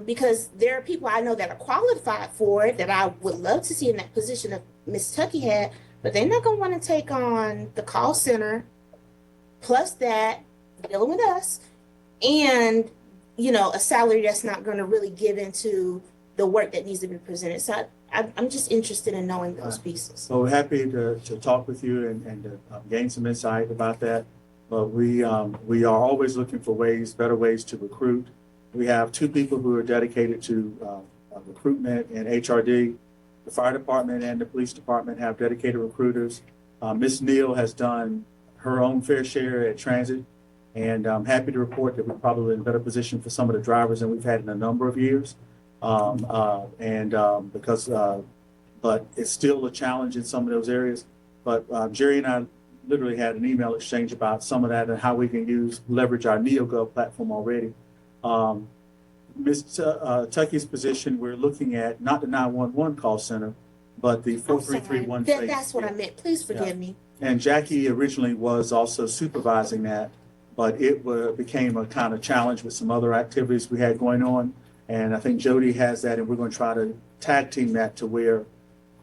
Speaker 9: Because there are people I know that are qualified for it that I would love to see in that position that Miss Tucky had, but they're not gonna want to take on the call center, plus that, dealing with us, and, you know, a salary that's not gonna really give into the work that needs to be presented. So I'm just interested in knowing those pieces.
Speaker 5: So we're happy to talk with you and to gain some insight about that. But we are always looking for better ways to recruit. We have 2 people who are dedicated to recruitment and HRD. The fire department and the police department have dedicated recruiters. Ms. Neal has done her own fair share at transit, and I'm happy to report that we're probably in a better position for some of the drivers than we've had in a number of years. But it's still a challenge in some of those areas. But Jerry and I literally had an email exchange about some of that and how we can leverage our NeoGov platform already. Ms. Tucky's position, we're looking at not the 911 call center, but the 4331.
Speaker 9: That's what I meant. Please forgive me.
Speaker 5: And Jackie originally was also supervising that, but it became a kind of challenge with some other activities we had going on. And I think Jody has that, and we're going to try to tag team that to where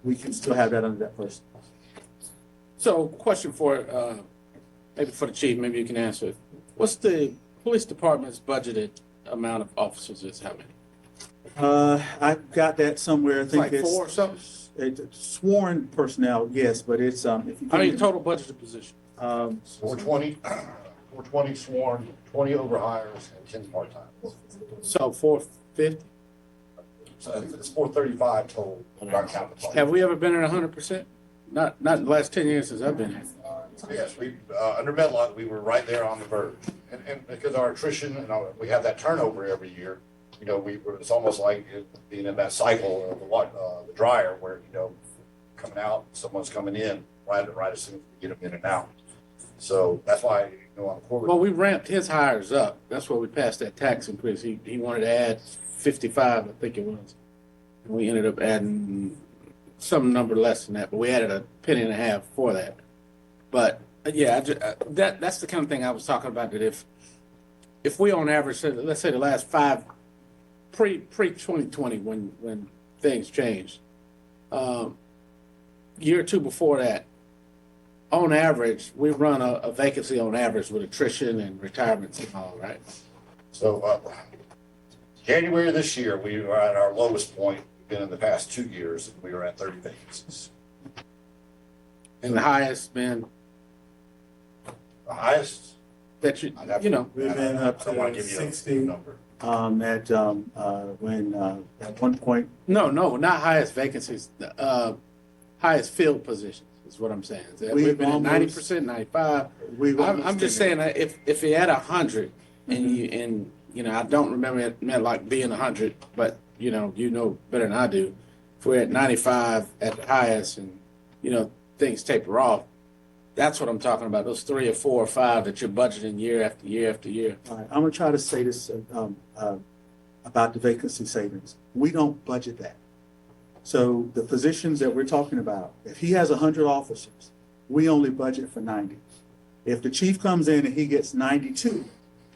Speaker 5: we can still have that under that person.
Speaker 1: So, question for maybe for the chief, maybe you can answer it. What's the police department's budgeted amount of officers? Is how many?
Speaker 5: I've got that somewhere. I think
Speaker 1: Like 4 or something.
Speaker 5: It's sworn personnel, yes, but it's if you
Speaker 1: How many total budgeted positions?
Speaker 11: 420, 420 sworn, 20 overhires, and 10 part-time.
Speaker 1: So 450.
Speaker 11: So I think it's 435 total, not counting the
Speaker 1: Have we ever been at 100%? Not in the last 10 years since I've been here.
Speaker 11: Yes, we, under Medlock, we were right there on the verge. And because our attrition, and we have that turnover every year, you know, it's almost like being in that cycle of the dryer where, you know, coming out, someone's coming in right as soon as we get them in and out. So that's why, you know, on corporate.
Speaker 1: Well, we ramped his hires up. That's why we passed that tax increase. He wanted to add 55, I think it was. And we ended up adding some number less than that, but we added a penny and a half for that. But yeah, that's the kind of thing I was talking about. That if we on average, let's say the last 5 pre 2020 when things changed, year or 2 before that, on average we run a vacancy on average with attrition and retirements and all, right?
Speaker 11: So January of this year, we were at our lowest point. We've been in the past 2 years, and we were at 30 vacancies.
Speaker 1: And the highest been
Speaker 11: The highest.
Speaker 1: that you know.
Speaker 5: We've been up
Speaker 11: I don't want
Speaker 5: to
Speaker 11: to give you
Speaker 5: 60
Speaker 11: a number.
Speaker 5: At one point.
Speaker 1: No, not highest vacancies. Highest field positions is what I'm saying. We've been at 90%, 95. I'm just saying that if you had 100 and you know, I don't remember it meant like being 100, but you know better than I do. If we're at 95 at the highest and you know things taper off, that's what I'm talking about. Those 3 or 4 or 5 that you're budgeting year after year after year.
Speaker 5: All right, I'm gonna try to say this about the vacancy savings. We don't budget that. So the positions that we're talking about, if he has 100 officers, we only budget for 90. If the chief comes in and he gets 92,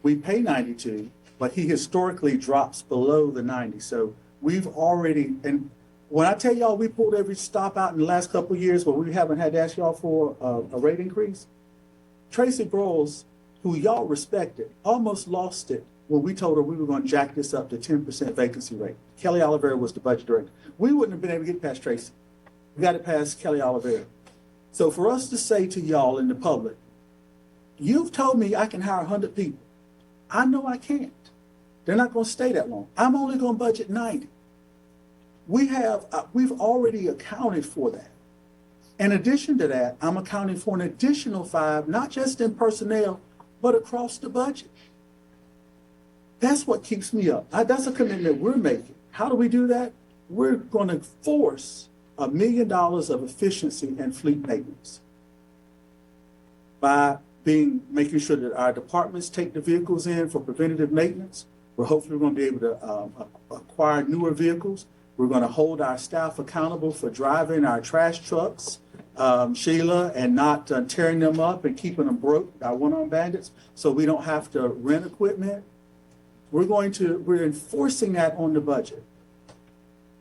Speaker 5: we pay 92, but he historically drops below the 90. So we've already, and when I tell y'all we pulled every stop out in the last couple of years where we haven't had to ask y'all for a rate increase, Tracy Broyles, who y'all respected, almost lost it when we told her we were going to jack this up to 10% vacancy rate. Kelly Oliveira was the budget director. We wouldn't have been able to get past Tracy. We got it past Kelly Oliveira. So for us to say to y'all in the public, you've told me I can hire 100 people. I know I can't. They're not going to stay that long. I'm only going to budget 90. we've already accounted for that. In addition to that, I'm accounting for an additional 5, not just in personnel, but across the budget. That's what keeps me up. That's a commitment we're making. How do we do that? We're going to force $1 million of efficiency and fleet maintenance by making sure that our departments take the vehicles in for preventative maintenance. We're hopefully going to be able to acquire newer vehicles. We're going to hold our staff accountable for driving our trash trucks, Sheila, and not tearing them up and keeping them broke, our one-armed bandits, so we don't have to rent equipment. We're enforcing that on the budget.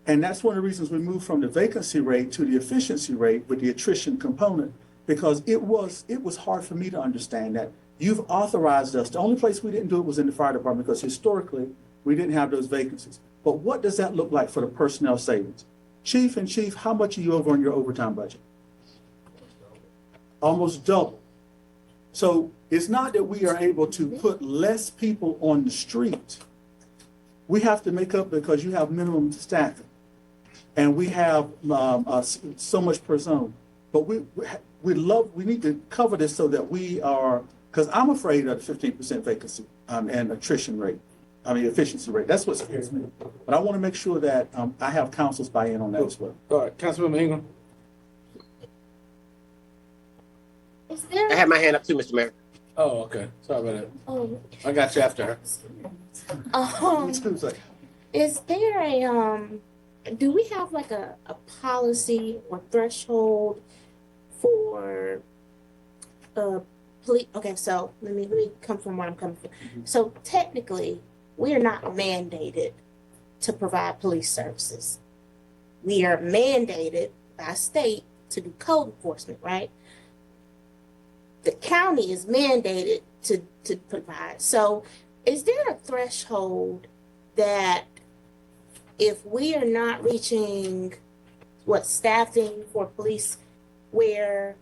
Speaker 5: And that's one of the reasons we moved from the vacancy rate to the efficiency rate with the attrition component, because it was hard for me to understand that. You've authorized us. The only place we didn't do it was in the fire department, because historically we didn't have those vacancies. But what does that look like for the personnel savings? Chief, how much are you over on your overtime budget? Almost double. So it's not that we are able to put less people on the street. We have to make up because you have minimum staffing. And we have so much per zone. But we need to cover this so that we are, because I'm afraid of the 15% vacancy and attrition rate. Efficiency rate. That's what scares me. But I want to make sure that I have council's buy-in on that as well.
Speaker 1: All right, Councilmember Ingram.
Speaker 9: Is there?
Speaker 10: I have my hand up too, Mr. Mayor.
Speaker 1: Oh, okay. Sorry about that.
Speaker 9: Oh,
Speaker 1: I got you after her.
Speaker 9: is there a do we have like a policy or threshold for police? Okay, so let me come from where I'm coming from. So technically, we are not mandated to provide police services. We are mandated by state to do code enforcement, right? The county is mandated to provide. So is there a threshold that if we are not reaching staffing for police, where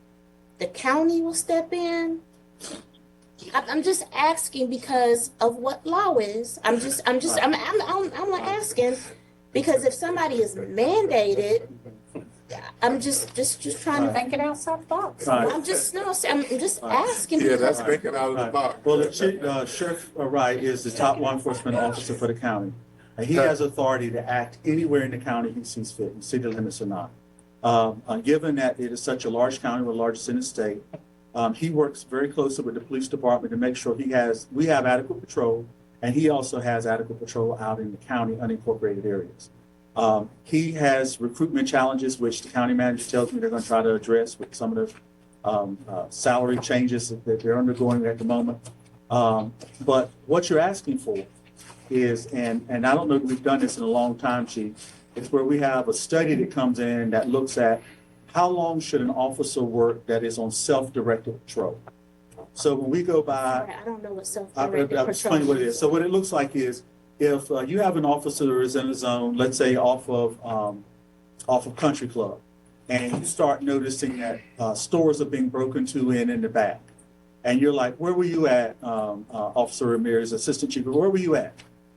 Speaker 9: the county will step in? I'm just asking because of what law is. I'm asking because if somebody is mandated, I'm just trying to think.
Speaker 4: Thinking outside the box.
Speaker 5: Right.
Speaker 9: I'm just asking.
Speaker 2: Yeah, that's
Speaker 9: because-
Speaker 2: thinking out of the box.
Speaker 5: Well, the Sheriff Wright is the top law enforcement officer for the county. And he has authority to act anywhere in the county he sees fit, in city limits or not. Given that it is such a large county, we're the largest in the state, he works very closely with the police department to make sure we have adequate patrol, and he also has adequate patrol out in the county unincorporated areas. He has recruitment challenges, which the county manager tells me they're going to try to address with some of the salary changes that they're undergoing at the moment. But what you're asking for is, and I don't know if we've done this in a long time, Chief, it's where we have a study that comes in that looks at how long should an officer work that is on self-directed patrol. So when we go by,
Speaker 9: I don't know what
Speaker 5: I'll explain what it is. So what it looks like is, if you have an officer who is in a zone, let's say off of Country Club, and you start noticing that stores are being broken into in the back, and you're like, where were you at, Officer Ramirez, Assistant Chief, where were you at?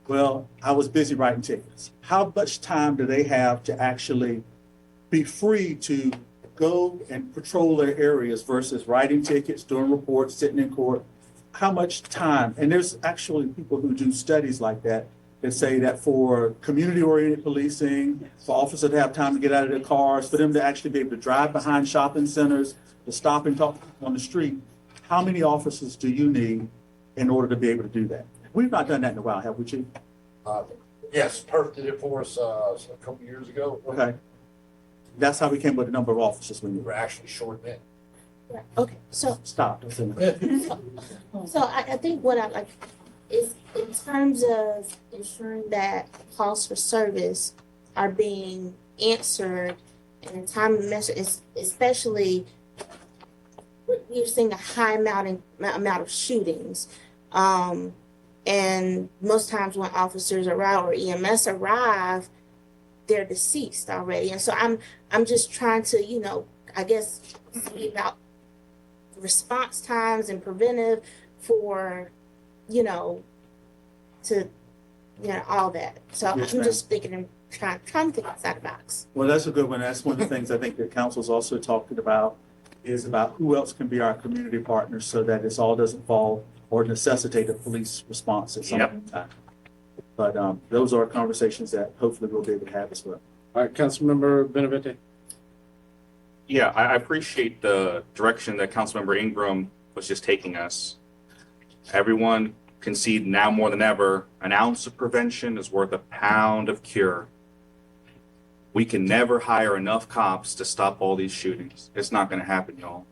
Speaker 5: Well, I was busy writing tickets. How much time do they have to actually be free to go and patrol their areas versus writing tickets, doing reports, sitting in court? How much time? And there's actually people who do studies like that say that for community-oriented policing, for officers to have time to get out of their cars, for them to actually be able to drive behind shopping centers, to stop and talk on the street, how many officers do you need in order to be able to do that? We've not done that in a while, have we, Chief?
Speaker 11: Yes, Perth did it for us a couple years ago.
Speaker 5: Okay. That's how we came with the number of officers we
Speaker 11: We
Speaker 5: need.
Speaker 11: were actually short men.
Speaker 9: Right. Okay, so
Speaker 5: Stop. Don't say that.
Speaker 9: I think what I like is in terms of ensuring that calls for service are being answered in a timely measure, especially we're seeing a high amount of shootings. And most times when officers arrive or EMS arrive, they're deceased already. And so I'm just trying to, I guess, see about response times and preventive for, all that. So
Speaker 5: Yes,
Speaker 9: I'm
Speaker 5: ma'am.
Speaker 9: just thinking in trying to think outside the box.
Speaker 5: Well, that's a good one. That's one of the things I think that council's also talking about is about who else can be our community partners so that this all doesn't fall or necessitate a police response at some
Speaker 8: Yep.
Speaker 5: point in time. But those are conversations that hopefully we'll be able to have as well.
Speaker 1: All right, Councilmember Benavente.
Speaker 8: Yeah, I appreciate the direction that Councilmember Ingram was just taking us. Everyone concede now more than ever, an ounce of prevention is worth a pound of cure. We can never hire enough cops to stop all these shootings. It's not going to happen, y'all.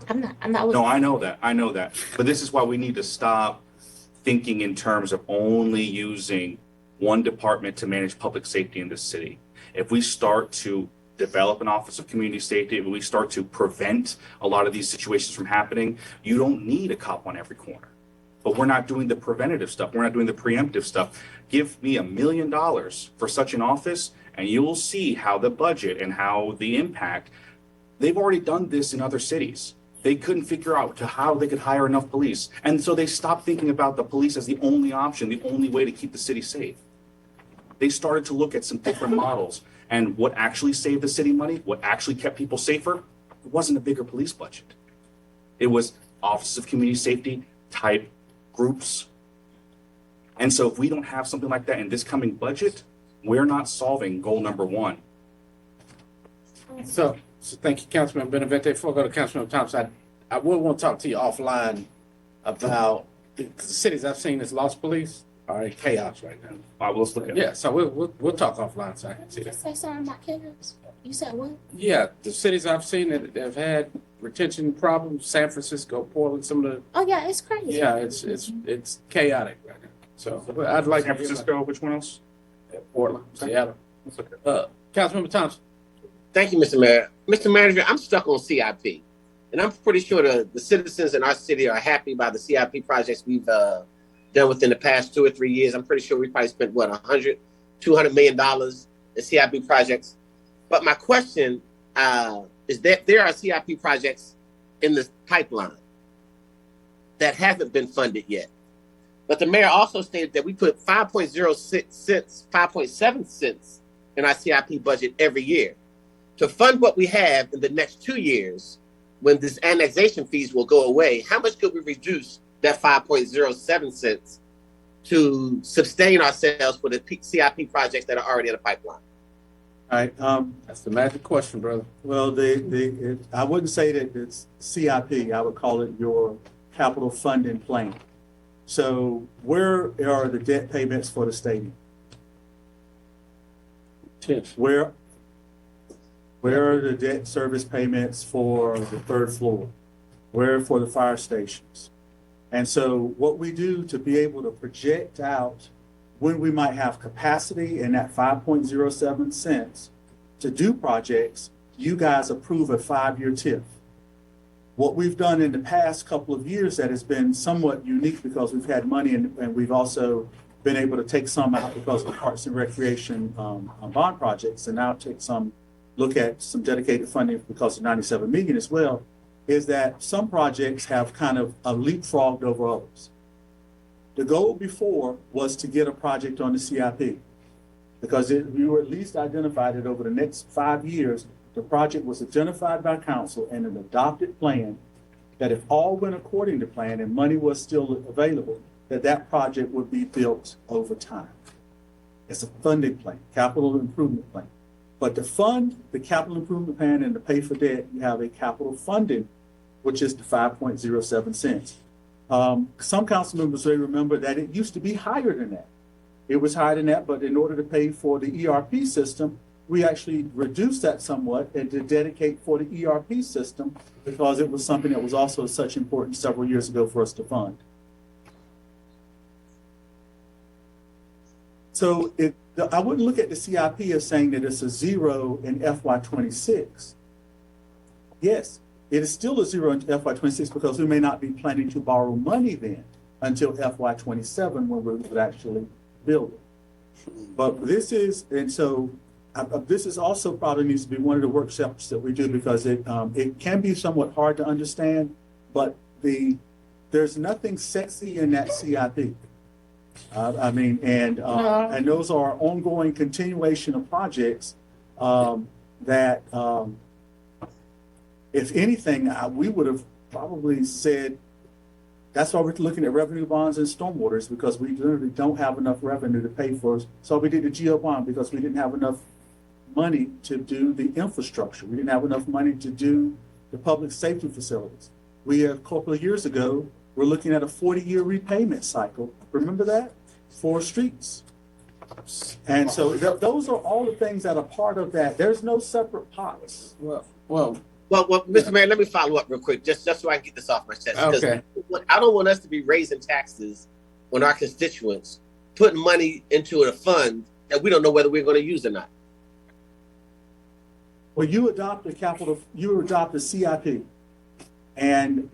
Speaker 9: I'm not.
Speaker 8: No, I know that. But this is why we need to stop thinking in terms of only using one department to manage public safety in this city. If we start to develop an Office of Community Safety, if we start to prevent a lot of these situations from happening, you don't need a cop on every corner. But we're not doing the preventative stuff. We're not doing the preemptive stuff. Give me $1 million for such an office, and you will see how the budget and how the impact. They've already done this in other cities. They couldn't figure out how they could hire enough police. And so they stopped thinking about the police as the only option, the only way to keep the city safe. They started to look at some different models. And what actually saved the city money, what actually kept people safer, it wasn't a bigger police budget. It was Office of Community Safety type groups. And so if we don't have something like that in this coming budget, we're not solving goal number one.
Speaker 1: So thank you, Councilman Benavente. Before I go to Councilman Thompson, I will want to talk to you offline about the cities I've seen that's lost police are in chaos right now.
Speaker 8: All right, let's look at it.
Speaker 1: Yeah, so we'll talk offline so I can see
Speaker 9: Did you
Speaker 1: that.
Speaker 9: say something about chaos? You said what?
Speaker 1: Yeah, the cities I've seen that have had retention problems, San Francisco, Portland, some of the,
Speaker 9: Oh yeah, it's crazy.
Speaker 1: yeah, it's chaotic right now. So but I'd like
Speaker 8: San
Speaker 1: to hear
Speaker 8: Francisco, which one else?
Speaker 1: about Portland, Seattle.
Speaker 8: Let's look at it.
Speaker 1: Councilmember Thompson.
Speaker 10: Thank you, Mr. Mayor. Mr. Manager, I'm stuck on CIP. And I'm pretty sure the citizens in our city are happy about the CIP projects we've done within the past 2 or 3 years. I'm pretty sure we probably spent, what, $200 million in CIP projects. But my question is that there are CIP projects in the pipeline that haven't been funded yet. But the mayor also stated that we put 5.7 cents in our CIP budget every year to fund what we have in the next 2 years when this annexation fees will go away. How much could we reduce that 5.07 cents to sustain ourselves for the CIP projects that are already in the pipeline?
Speaker 5: All right.
Speaker 1: That's the magic question, brother.
Speaker 5: Well, I wouldn't say that it's CIP. I would call it your capital funding plan. So where are the debt payments for the stadium?
Speaker 1: Tiff.
Speaker 5: Where are the debt service payments for the third floor? Where for the fire stations? And so what we do to be able to project out when we might have capacity in that 5.07 cents to do projects, you guys approve a 5-year TIF. What we've done in the past couple of years that has been somewhat unique because we've had money and we've also been able to take some out because of Parks and Recreation bond projects and now look at some dedicated funding because of 97 million as well, is that some projects have kind of leapfrogged over others. The goal before was to get a project on the CIP because we were at least identified that over the next 5 years, the project was identified by council and an adopted plan that if all went according to plan and money was still available, that project would be built over time. It's a funding plan, capital improvement plan. But to fund the capital improvement plan and to pay for debt, you have a capital funding, which is the 5.07 cents. Some council members may remember that it used to be higher than that. It was higher than that, but in order to pay for the ERP system, we actually reduced that somewhat and to dedicate for the ERP system because it was something that was also such important several years ago for us to fund. So I wouldn't look at the CIP as saying that it's a zero in FY26. Yes, it is still a zero in FY26 because we may not be planning to borrow money then until FY27 when we would actually build it. But this is, and so this is also probably needs to be one of the workshops that we do because it can be somewhat hard to understand, but there's nothing sexy in that CIP. I mean, and those are ongoing continuation of projects that, if anything, we would have probably said, that's why we're looking at revenue bonds and stormwaters, because we literally don't have enough revenue to pay for. So we did the GEO bond because we didn't have enough money to do the infrastructure. We didn't have enough money to do the public safety facilities. We, a couple of years ago, we're looking at a 40-year repayment cycle. Remember that? For streets. And so those are all the things that are part of that. There's no separate pots.
Speaker 1: Well,
Speaker 10: Mr. Mayor, let me follow up real quick, just so I can get this off my chest. Because
Speaker 1: okay.
Speaker 10: I don't want us to be raising taxes on our constituents, putting money into a fund that we don't know whether we're going to use or not.
Speaker 5: Well, you adopt the CIP. And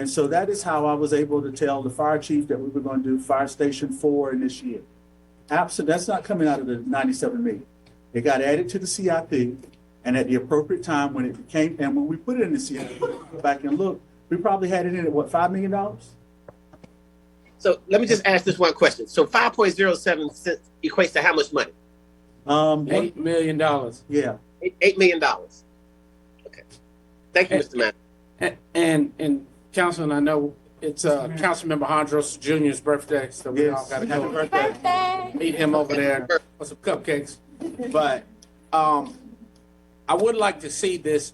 Speaker 5: so that is how I was able to tell the fire chief that we were going to do Fire Station 4 in this year. Absolutely, that's not coming out of the 97 million. It got added to the CIP, and at the appropriate time when it became, and when we put it in the CIP, go back and look, we probably had it in at what, $5 million?
Speaker 10: So let me just ask this one question. So 5.07 cents equates to how much money?
Speaker 1: $8 million.
Speaker 5: Yeah.
Speaker 10: $8 million. Okay. Thank you, Mr. Manager.
Speaker 1: And Councilman, I know it's Councilmember Hondros Jr.'s birthday, so we all got to
Speaker 5: Happy
Speaker 1: go
Speaker 5: birthday.
Speaker 1: meet him over there for some cupcakes. But I would like to see this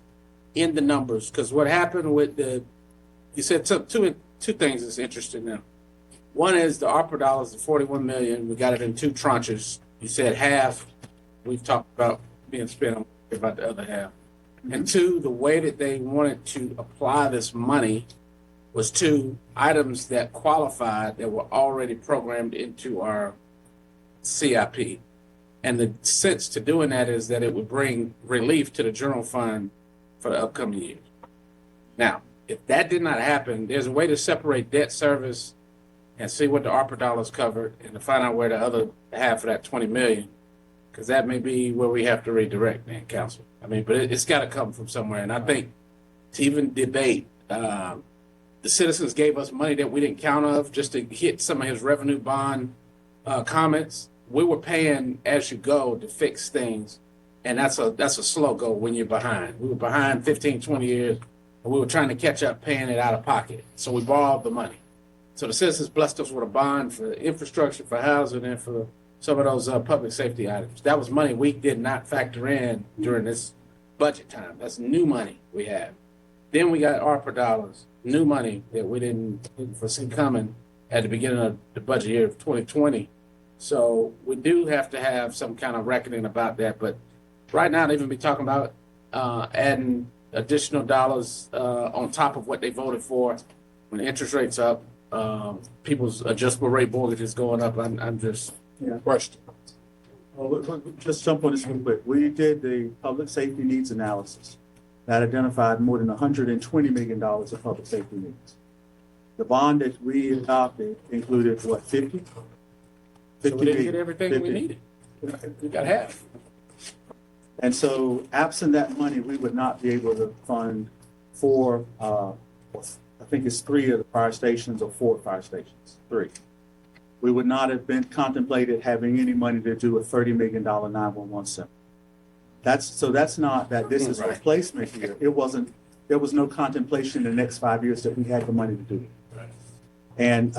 Speaker 1: in the numbers, because what happened with you said two things that's interesting now. One is the ARPA dollars, the 41 million, we got it in two tranches. You said half, we've talked about being spent on about the other half. And two, the way that they wanted to apply this money was to items that qualified that were already programmed into our CIP. And the sense to doing that is that it would bring relief to the general fund for the upcoming years. Now, if that did not happen, there's a way to separate debt service and see what the ARPA dollars covered and to find out where the other half of that 20 million, because that may be where we have to redirect, man, council. I mean, but it's got to come from somewhere. And I think to even debate, the citizens gave us money that we didn't count of just to hit some of his revenue bond comments. We were paying as you go to fix things. And that's a slow go when you're behind. We were behind 15, 20 years, and we were trying to catch up paying it out of pocket. So we borrowed the money. So the citizens blessed us with a bond for infrastructure, for housing, and for some of those public safety items. That was money we did not factor in during this budget time. That's new money we have. Then we got ARPA dollars, new money that we didn't foresee coming at the beginning of the budget year of 2020. So we do have to have some kind of reckoning about that. But right now, they've even been talking about adding additional dollars on top of what they voted for when the interest rates up. People's adjustable rate mortgages going up. I'm just
Speaker 2: Question.
Speaker 5: Well, just jump on this real quick. We did the public safety needs analysis that identified more than $120 million of public safety needs. The bond that we adopted included what, 50?
Speaker 1: So we didn't get everything
Speaker 5: 50.
Speaker 1: we needed. We got half.
Speaker 5: And so absent that money, we would not be able to fund four, I think it's 3 of the fire stations or 4 fire stations, 3. We would not have been contemplated having any money to do a $30 million 911 center. That's not that this is a replacement here. There was no contemplation in the next 5 years that we had the money to do it. Right. And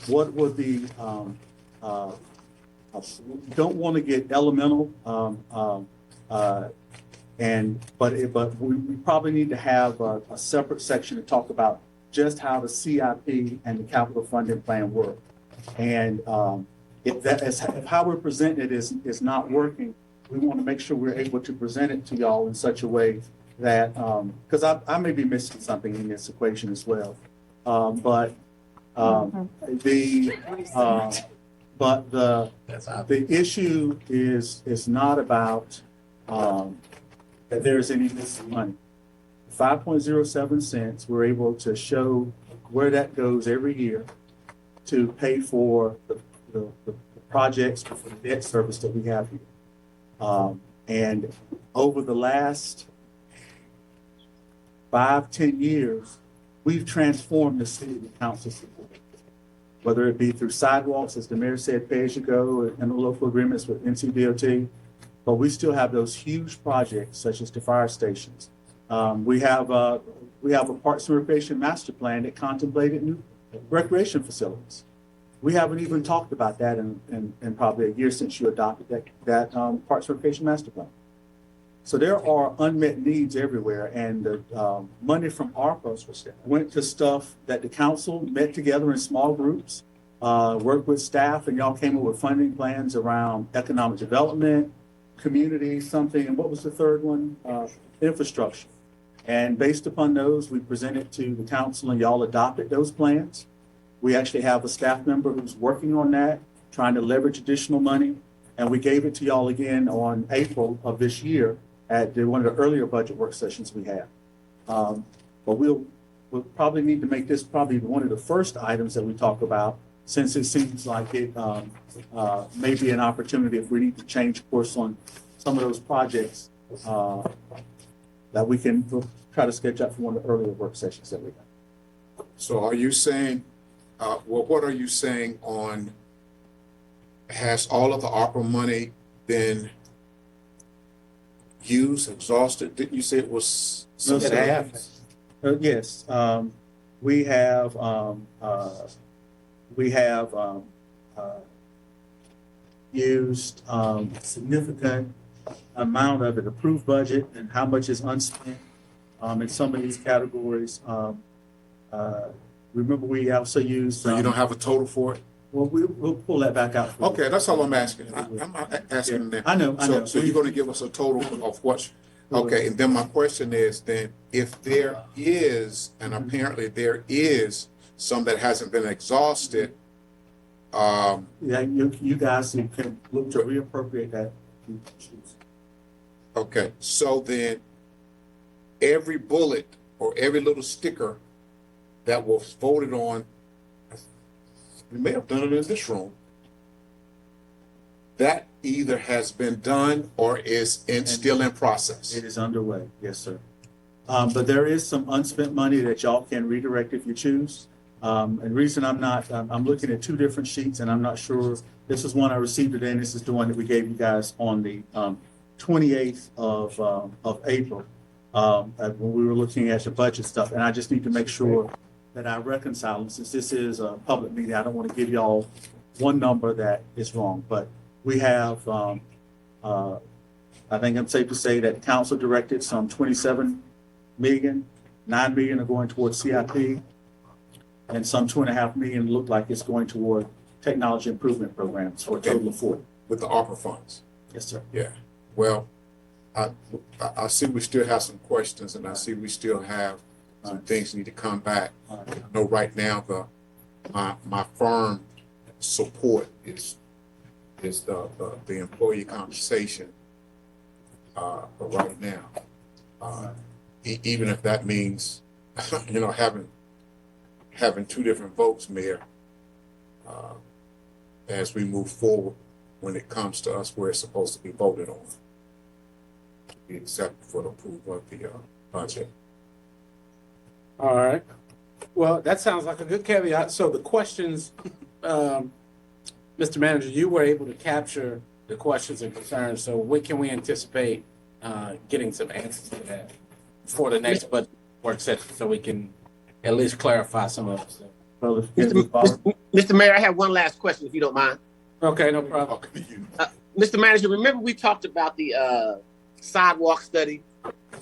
Speaker 5: what would be, don't want to get elemental, but we probably need to have a separate section to talk about just how the CIP and the capital funding plan work. And if how we're presenting it is not working, we want to make sure we're able to present it to y'all in such a way that, because I may be missing something in this equation as well. But the issue is not about that there's any missing money. 5.07 cents, we're able to show where that goes every year to pay for the projects for the debt service that we have here. And over the last 5-10 years, we've transformed the city council system. whether it be through sidewalks, as the mayor said, pay as you go, and the local agreements with NCDOT. But we still have those huge projects such as the fire stations. We have a Parks and Recreation master plan that contemplated new recreation facilities. We haven't even talked about that in probably a year since you adopted that Parks and Recreation master plan. So there are unmet needs everywhere, and the money from ARPA went to stuff that the council met together in small groups, worked with staff, and y'all came up with funding plans around economic development, community, something, and what was the third one? Infrastructure. And based upon those, we presented to the council, and y'all adopted those plans. We actually have a staff member who's working on that, trying to leverage additional money, and we gave it to y'all again on April of this year at one of the earlier budget work sessions we had. But we'll probably need to make this probably one of the first items that we talk about, since it seems like it may be an opportunity if we need to change course on some of those projects that we can try to sketch up for one of the earlier work sessions that we have.
Speaker 2: So are you saying, what are you saying on, has all of the ARPA money been used, exhausted? Didn't you say it was?
Speaker 5: No, sir. Yes, we have used significant amount of an approved budget, and how much is unspent in some of these categories. Remember, we also used.
Speaker 2: So you don't have a total for it?
Speaker 5: Well, we'll pull that back out.
Speaker 2: Okay, that's all I'm asking. I'm not asking that.
Speaker 5: I know.
Speaker 2: So you're going to give us a total of what? Okay, and then my question is then, if there is, and apparently there is some that hasn't been exhausted.
Speaker 5: Yeah, you guys can look to reappropriate that.
Speaker 2: Okay, so then every bullet or every little sticker that was voted on, we may have done it in this room, that either has been done or is still in process.
Speaker 5: It is underway, yes, sir. But there is some unspent money that y'all can redirect if you choose. And reason I'm looking at two different sheets, and I'm not sure, this is one I received today, and this is the one that we gave you guys on the 28th of April, when we were looking at the budget stuff. And I just need to make sure that I reconcile them. Since this is a public meeting, I don't want to give y'all one number that is wrong, but we have, I think I'm safe to say that council directed some 27 million, 9 million are going towards CIP, and some 2.5 million look like it's going toward technology improvement programs for a total of 40.
Speaker 2: With the ARPA funds?
Speaker 5: Yes, sir.
Speaker 2: Yeah, well, I see we still have some questions, and I see we still have some things need to come back. I know right now my firm support is the employee compensation right now. Even if that means, having two different votes, Mayor, as we move forward when it comes to us where it's supposed to be voted on, to be accepted for the approval of the budget.
Speaker 1: All right. Well, that sounds like a good caveat. So the questions, Mr. Manager, you were able to capture the questions and concerns. So when can we anticipate getting some answers to that for the next budget work session, so we can at least clarify some of it?
Speaker 5: Well,
Speaker 10: Mr. Mayor, I have one last question, if you don't mind.
Speaker 1: Okay, no problem.
Speaker 10: Mr. Manager, remember we talked about the sidewalk study?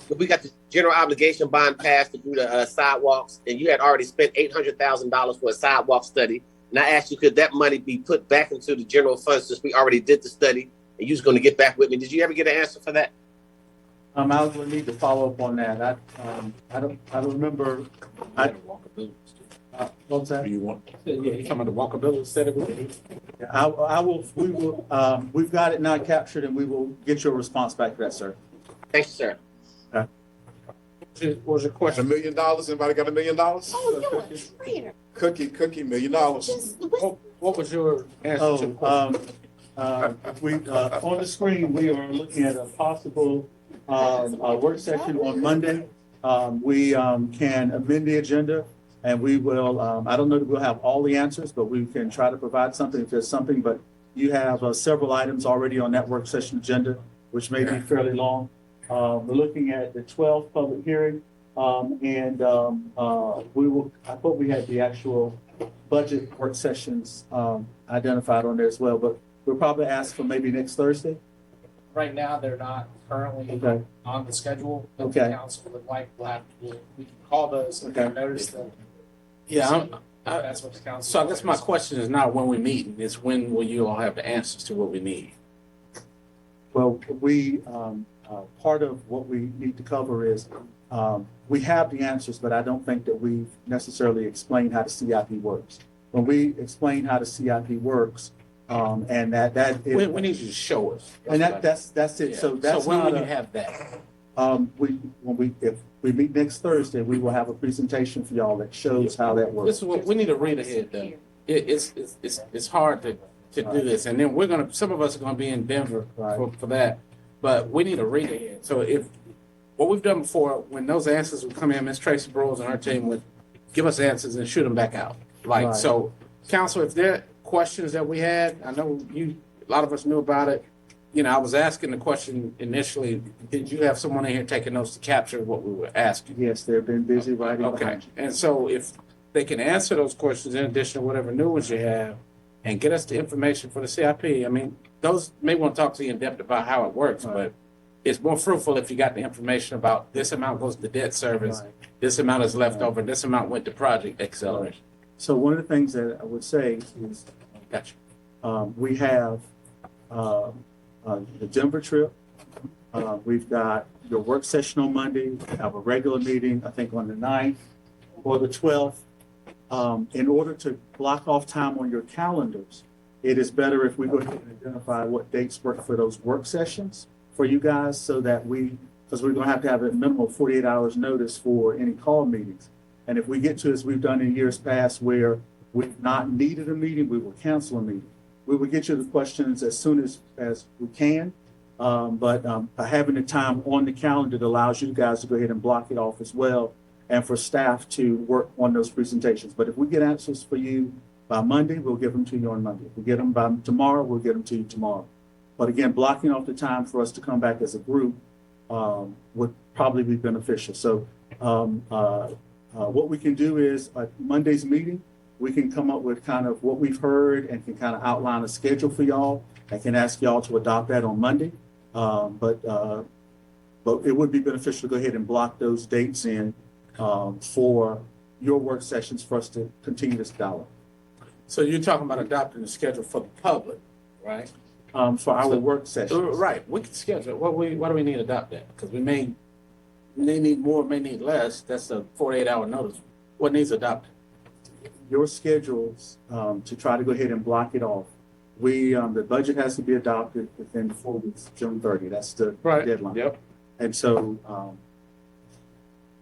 Speaker 10: We got the general obligation bond passed to do the sidewalks, and you had already spent $800,000 for a sidewalk study. And I asked you, could that money be put back into the general fund since we already did the study, and you was going to get back with me? Did you ever get an answer for that?
Speaker 5: I will need to follow up on that. I don't remember. What was that?
Speaker 2: Do you want?
Speaker 1: Yeah, you're talking about the walkability study.
Speaker 5: We've got it now captured, and we will get your response back to that, sir.
Speaker 10: Thank you, sir.
Speaker 1: What was your question?
Speaker 2: $1 million? Anybody got $1 million?
Speaker 9: Oh, you're a traitor.
Speaker 2: Cookie, $1 million.
Speaker 1: What was your answer to the question?
Speaker 5: On the screen, we are looking at a possible work session on Monday. We can amend the agenda And we will, I don't know that we'll have all the answers, but we can try to provide something if there's something. But you have several items already on that work session agenda, which may be fairly long. We're looking at the 12th public hearing. We will, I thought we had the actual budget work sessions identified on there as well, but we'll probably ask for maybe next Thursday.
Speaker 6: Right now, they're not currently
Speaker 5: Okay.
Speaker 6: on the schedule. But
Speaker 5: Okay.
Speaker 6: the council would like, we can call those and
Speaker 5: Okay.
Speaker 6: notice them.
Speaker 1: Yeah,
Speaker 6: That's what the council.
Speaker 1: so I guess my question is not when we meet, it's when will you all have the answers to what we need?
Speaker 5: Well, part of what we need to cover is, we have the answers, but I don't think that we've necessarily explained how the CIP works. When we explain how the CIP works, and that is.
Speaker 1: We need you to show us.
Speaker 5: And that's it.
Speaker 1: Yeah.
Speaker 5: So that's
Speaker 1: when
Speaker 5: not
Speaker 1: will you have that?
Speaker 5: if we meet next Thursday, we will have a presentation for y'all that shows how that works.
Speaker 1: This is what, we need to read ahead though. It's hard to do this, and then some of us are gonna be in Denver for that, but we need to read ahead. So if, what we've done before, when those answers would come in, Ms. Tracy Bros and her team would give us answers and shoot them back out. Like,
Speaker 5: Right.
Speaker 1: so, council, if there are questions that we had, I know a lot of us knew about it. You know, I was asking the question initially, did you have someone in here taking notes to capture what we were asking?
Speaker 5: Yes, they've been busy writing.
Speaker 1: Okay,
Speaker 5: behind you.
Speaker 1: and so if they can answer those questions in addition to whatever new ones you have and get us the information for the CIP, I mean, those may want to talk to you in depth about how it works, but it's more fruitful if you got the information about this amount goes to debt service,
Speaker 5: Right.
Speaker 1: this amount is left over, this amount went to project acceleration.
Speaker 5: So one of the things that I would say is,
Speaker 1: Gotcha.
Speaker 5: we have the Denver trip. We've got your work session on Monday. We have a regular meeting, I think, on the 9th or the 12th. In order to block off time on your calendars, it is better if we go ahead and identify what dates work for those work sessions for you guys, so that because we're going to have a minimum of 48 hours notice for any call meetings. And if we get to, as we've done in years past, where we've not needed a meeting, we will cancel a meeting. We will get you the questions as soon as we can. But by having the time on the calendar, it allows you guys to go ahead and block it off as well, and for staff to work on those presentations. But if we get answers for you by Monday, we'll give them to you on Monday. If we get them by tomorrow, we'll get them to you tomorrow. But again, blocking off the time for us to come back as a group would probably be beneficial. So what we can do is Monday's meeting, we can come up with kind of what we've heard and can kind of outline a schedule for y'all. I can ask y'all to adopt that on Monday. But it would be beneficial to go ahead and block those dates in for your work sessions for us to continue this dialogue.
Speaker 1: So you're talking about adopting the schedule for the public, right?
Speaker 5: For our work sessions.
Speaker 1: Right, we can schedule it. Why do we need to adopt that? Because we may need more, may need less. That's a 48-hour notice. What needs adopted?
Speaker 5: Your schedules to try to go ahead and block it off. The budget has to be adopted within 4 weeks, June 30. That's the deadline.
Speaker 1: Yep.
Speaker 5: And so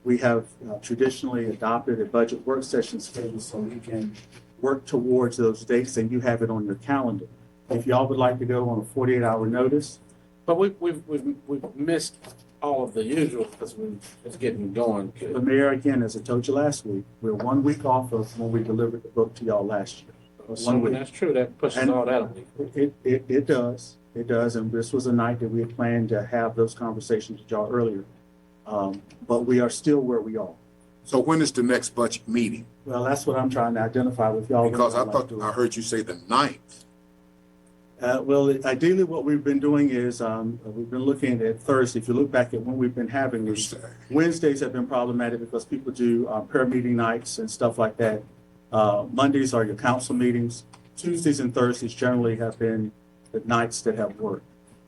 Speaker 5: we have traditionally adopted a budget work session schedule so we can work towards those dates and you have it on your calendar. If y'all would like to go on a 48-hour notice.
Speaker 1: But we've missed all of the usual because we're just getting going.
Speaker 5: The mayor, again, as I told you last week, we're 1 week off of when we delivered the book to y'all last year. 1 week.
Speaker 1: That's true. That pushes all that on me.
Speaker 5: It does. It does. And this was a night that we had planned to have those conversations with y'all earlier. But we are still where we are.
Speaker 2: So when is the next budget meeting?
Speaker 5: Well, that's what I'm trying to identify with y'all.
Speaker 2: Because I thought, I heard you say the 9th.
Speaker 5: Well, ideally, what we've been doing is we've been looking at Thursday. If you look back at when we've been having these, Wednesdays have been problematic because people do prayer meeting nights and stuff like that. Mondays are your council meetings. Tuesdays and Thursdays generally have been the nights that have worked.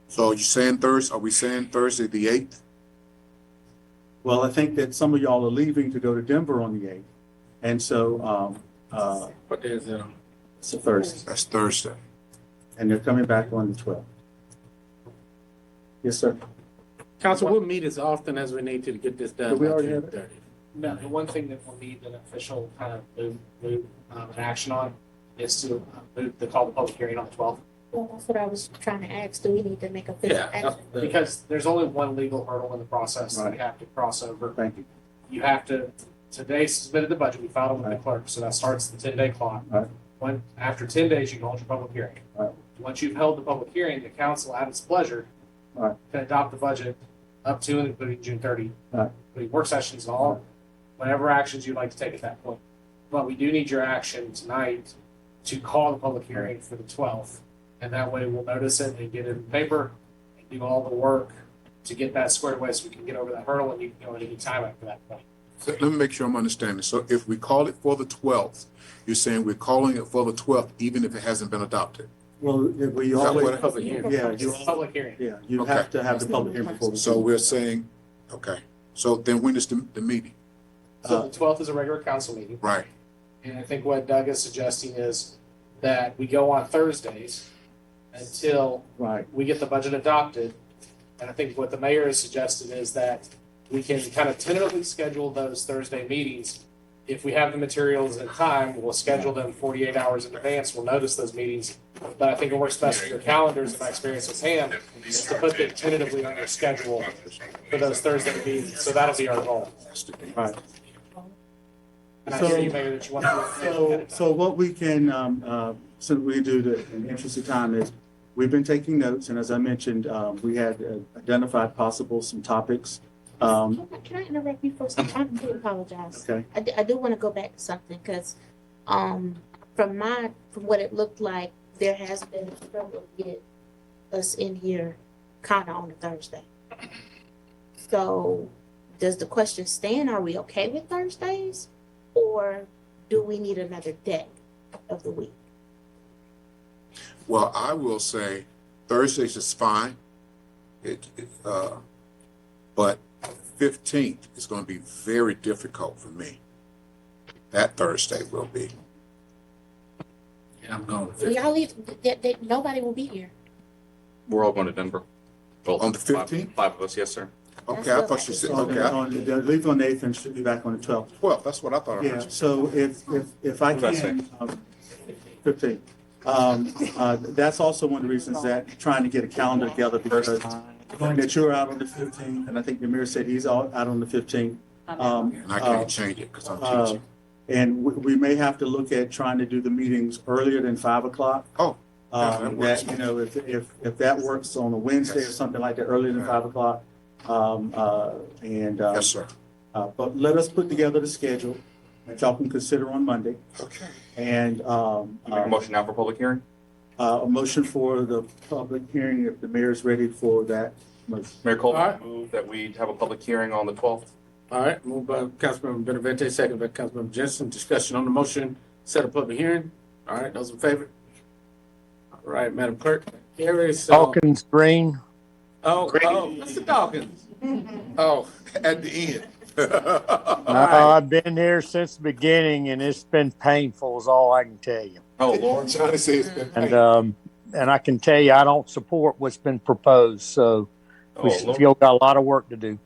Speaker 2: So are you saying Thursday? Are we saying Thursday the 8th?
Speaker 5: Well, I think that some of y'all are leaving to go to Denver on the 8th. And so
Speaker 1: What day is it on?
Speaker 5: it's a Thursday.
Speaker 2: That's Thursday.
Speaker 5: And they're coming back on the 12th. Yes, sir.
Speaker 1: Council, we'll meet as often as we need to get this done.
Speaker 5: Do we
Speaker 1: by
Speaker 5: already
Speaker 1: June
Speaker 5: have it?
Speaker 1: 30th.
Speaker 6: No, the one thing that we'll need an official kind of move an action on is to call the public hearing on the 12th.
Speaker 9: Well, that's what I was trying to ask. Do we need to make a official
Speaker 1: Yeah.
Speaker 9: action?
Speaker 6: Because there's only one legal hurdle in the process that we have to cross over.
Speaker 5: Thank you.
Speaker 6: You have to today submitted the budget, we filed it with the clerk, so that starts the 10-day clock.
Speaker 5: Right.
Speaker 6: After 10 days, you can hold your public hearing.
Speaker 5: Right.
Speaker 6: Once you've held the public hearing, the council at its pleasure
Speaker 5: Right.
Speaker 6: can adopt the budget up to and including June 30.
Speaker 5: Right.
Speaker 6: Including work sessions and all, whatever actions you'd like to take at that point. But we do need your action tonight to call the public hearing for the 12th. And that way we'll notice it and get it in the paper and do all the work to get that squared away so we can get over that hurdle and you can go at any time after that point.
Speaker 2: So let me make sure I'm understanding. So if we call it for the 12th, you're saying we're calling it for the 12th, even if it hasn't been adopted?
Speaker 5: Well, we
Speaker 2: that
Speaker 5: always,
Speaker 2: what-
Speaker 1: Public hearing.
Speaker 5: yeah,
Speaker 6: It's
Speaker 5: you,
Speaker 6: a public hearing.
Speaker 5: yeah, you
Speaker 2: Okay.
Speaker 5: have to have the public hearing before. we
Speaker 2: So
Speaker 5: do.
Speaker 2: we're saying, okay, so then when is the meeting?
Speaker 6: So the 12th is a regular council meeting.
Speaker 2: Right,
Speaker 6: And I think what Doug is suggesting is that we go on Thursdays until
Speaker 5: Right,
Speaker 6: we get the budget adopted. And I think what the mayor has suggested is that we can kind of tentatively schedule those Thursday meetings. If we have the materials in time, we'll schedule them 48 hours in advance. We'll notice those meetings. But I think it works best with your calendars, in my experience with Ham, is to put them tentatively on your schedule for those Thursday meetings. So that'll be our goal.
Speaker 5: right.
Speaker 6: And I hear you, Mayor, that you want to.
Speaker 5: So what we can, so we do in the interest of time is, we've been taking notes, and as I mentioned, we had identified some topics.
Speaker 9: Can I interrupt you for a second? I do apologize.
Speaker 5: Okay,
Speaker 9: I do want to go back to something because, from what it looked like, there has been a struggle to get us in here kind of on a Thursday. So does the question stand? Are we okay with Thursdays? Or do we need another day of the week?
Speaker 2: well, I will say Thursdays is fine. But 15th is going to be very difficult for me. That Thursday will be.
Speaker 1: Yeah, I'm going with
Speaker 9: We
Speaker 1: it.
Speaker 9: all leave, nobody will be here.
Speaker 8: We're all going to Denver. Well,
Speaker 2: On the 15th?
Speaker 8: Five of us, yes, sir.
Speaker 2: Okay, I thought you said,
Speaker 5: so
Speaker 2: okay,
Speaker 5: leave on the 8th and should be back on the 12th.
Speaker 2: 12th, that's what I thought I
Speaker 5: Yeah,
Speaker 2: heard.
Speaker 5: so if I
Speaker 8: What did I
Speaker 5: can, 15. That's also one of the reasons that trying to get a calendar together because knowing that you're out on the 15th, and I think the mayor said he's out on the 15th.
Speaker 2: And I can't change it because I'm teaching.
Speaker 5: And we may have to look at trying to do the meetings earlier than 5 o'clock.
Speaker 2: Oh, yeah, that works.
Speaker 5: That, you know, if that works on a Wednesday or something like that, earlier than 5 o'clock.
Speaker 2: Yes, sir.
Speaker 5: But let us put together the schedule that y'all can consider on Monday.
Speaker 2: Okay.
Speaker 5: And,
Speaker 8: Make a motion now for public hearing?
Speaker 5: a motion for the public hearing, if the mayor's ready for that motion.
Speaker 8: Mayor Colvin,
Speaker 1: All right.
Speaker 8: move that we have a public hearing on the 12th.
Speaker 1: All right, moved by Councilmember Benavente, second by Councilmember Jensen. Discussion on the motion, set a public hearing. All right, those in favor? All right, Madam Clerk. Carries.
Speaker 12: Dawkins Green.
Speaker 1: Mr. Dawkins.
Speaker 2: Oh, at the end.
Speaker 12: I've been here since the beginning, and it's been painful, is all I can tell you.
Speaker 8: Oh, Lord.
Speaker 2: Johnny says it's been
Speaker 12: And I can tell you, I don't support what's been proposed. So we
Speaker 8: Oh, Lord.
Speaker 12: still got a lot of work to do.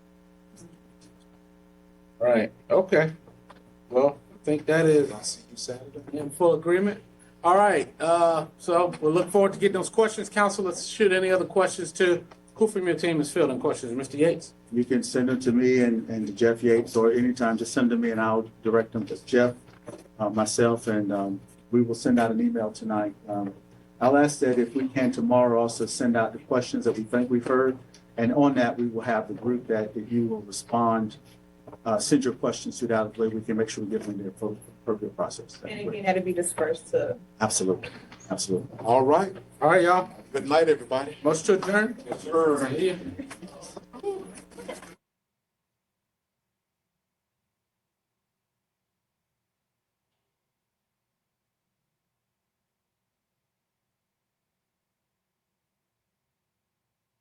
Speaker 1: Right, okay. Well, I think that is in full agreement. All right, so we'll look forward to getting those questions. Council, let's shoot any other questions to, who from your team is fielding questions? Mr. Yates?
Speaker 5: You can send them to me and to Jeff Yates, or anytime, just send them to me and I'll direct them to Jeff, myself, and we will send out an email tonight. I'll ask that if we can tomorrow also send out the questions that we think we've heard. And on that, we will have the group that you will respond, send your questions to that way we can make sure we get them in the appropriate process.
Speaker 13: And again, that'll be dispersed to.
Speaker 5: Absolutely, absolutely.
Speaker 2: All right.
Speaker 1: All right, y'all.
Speaker 2: Good night, everybody.
Speaker 1: Motion to adjourn?
Speaker 2: Yes, sir.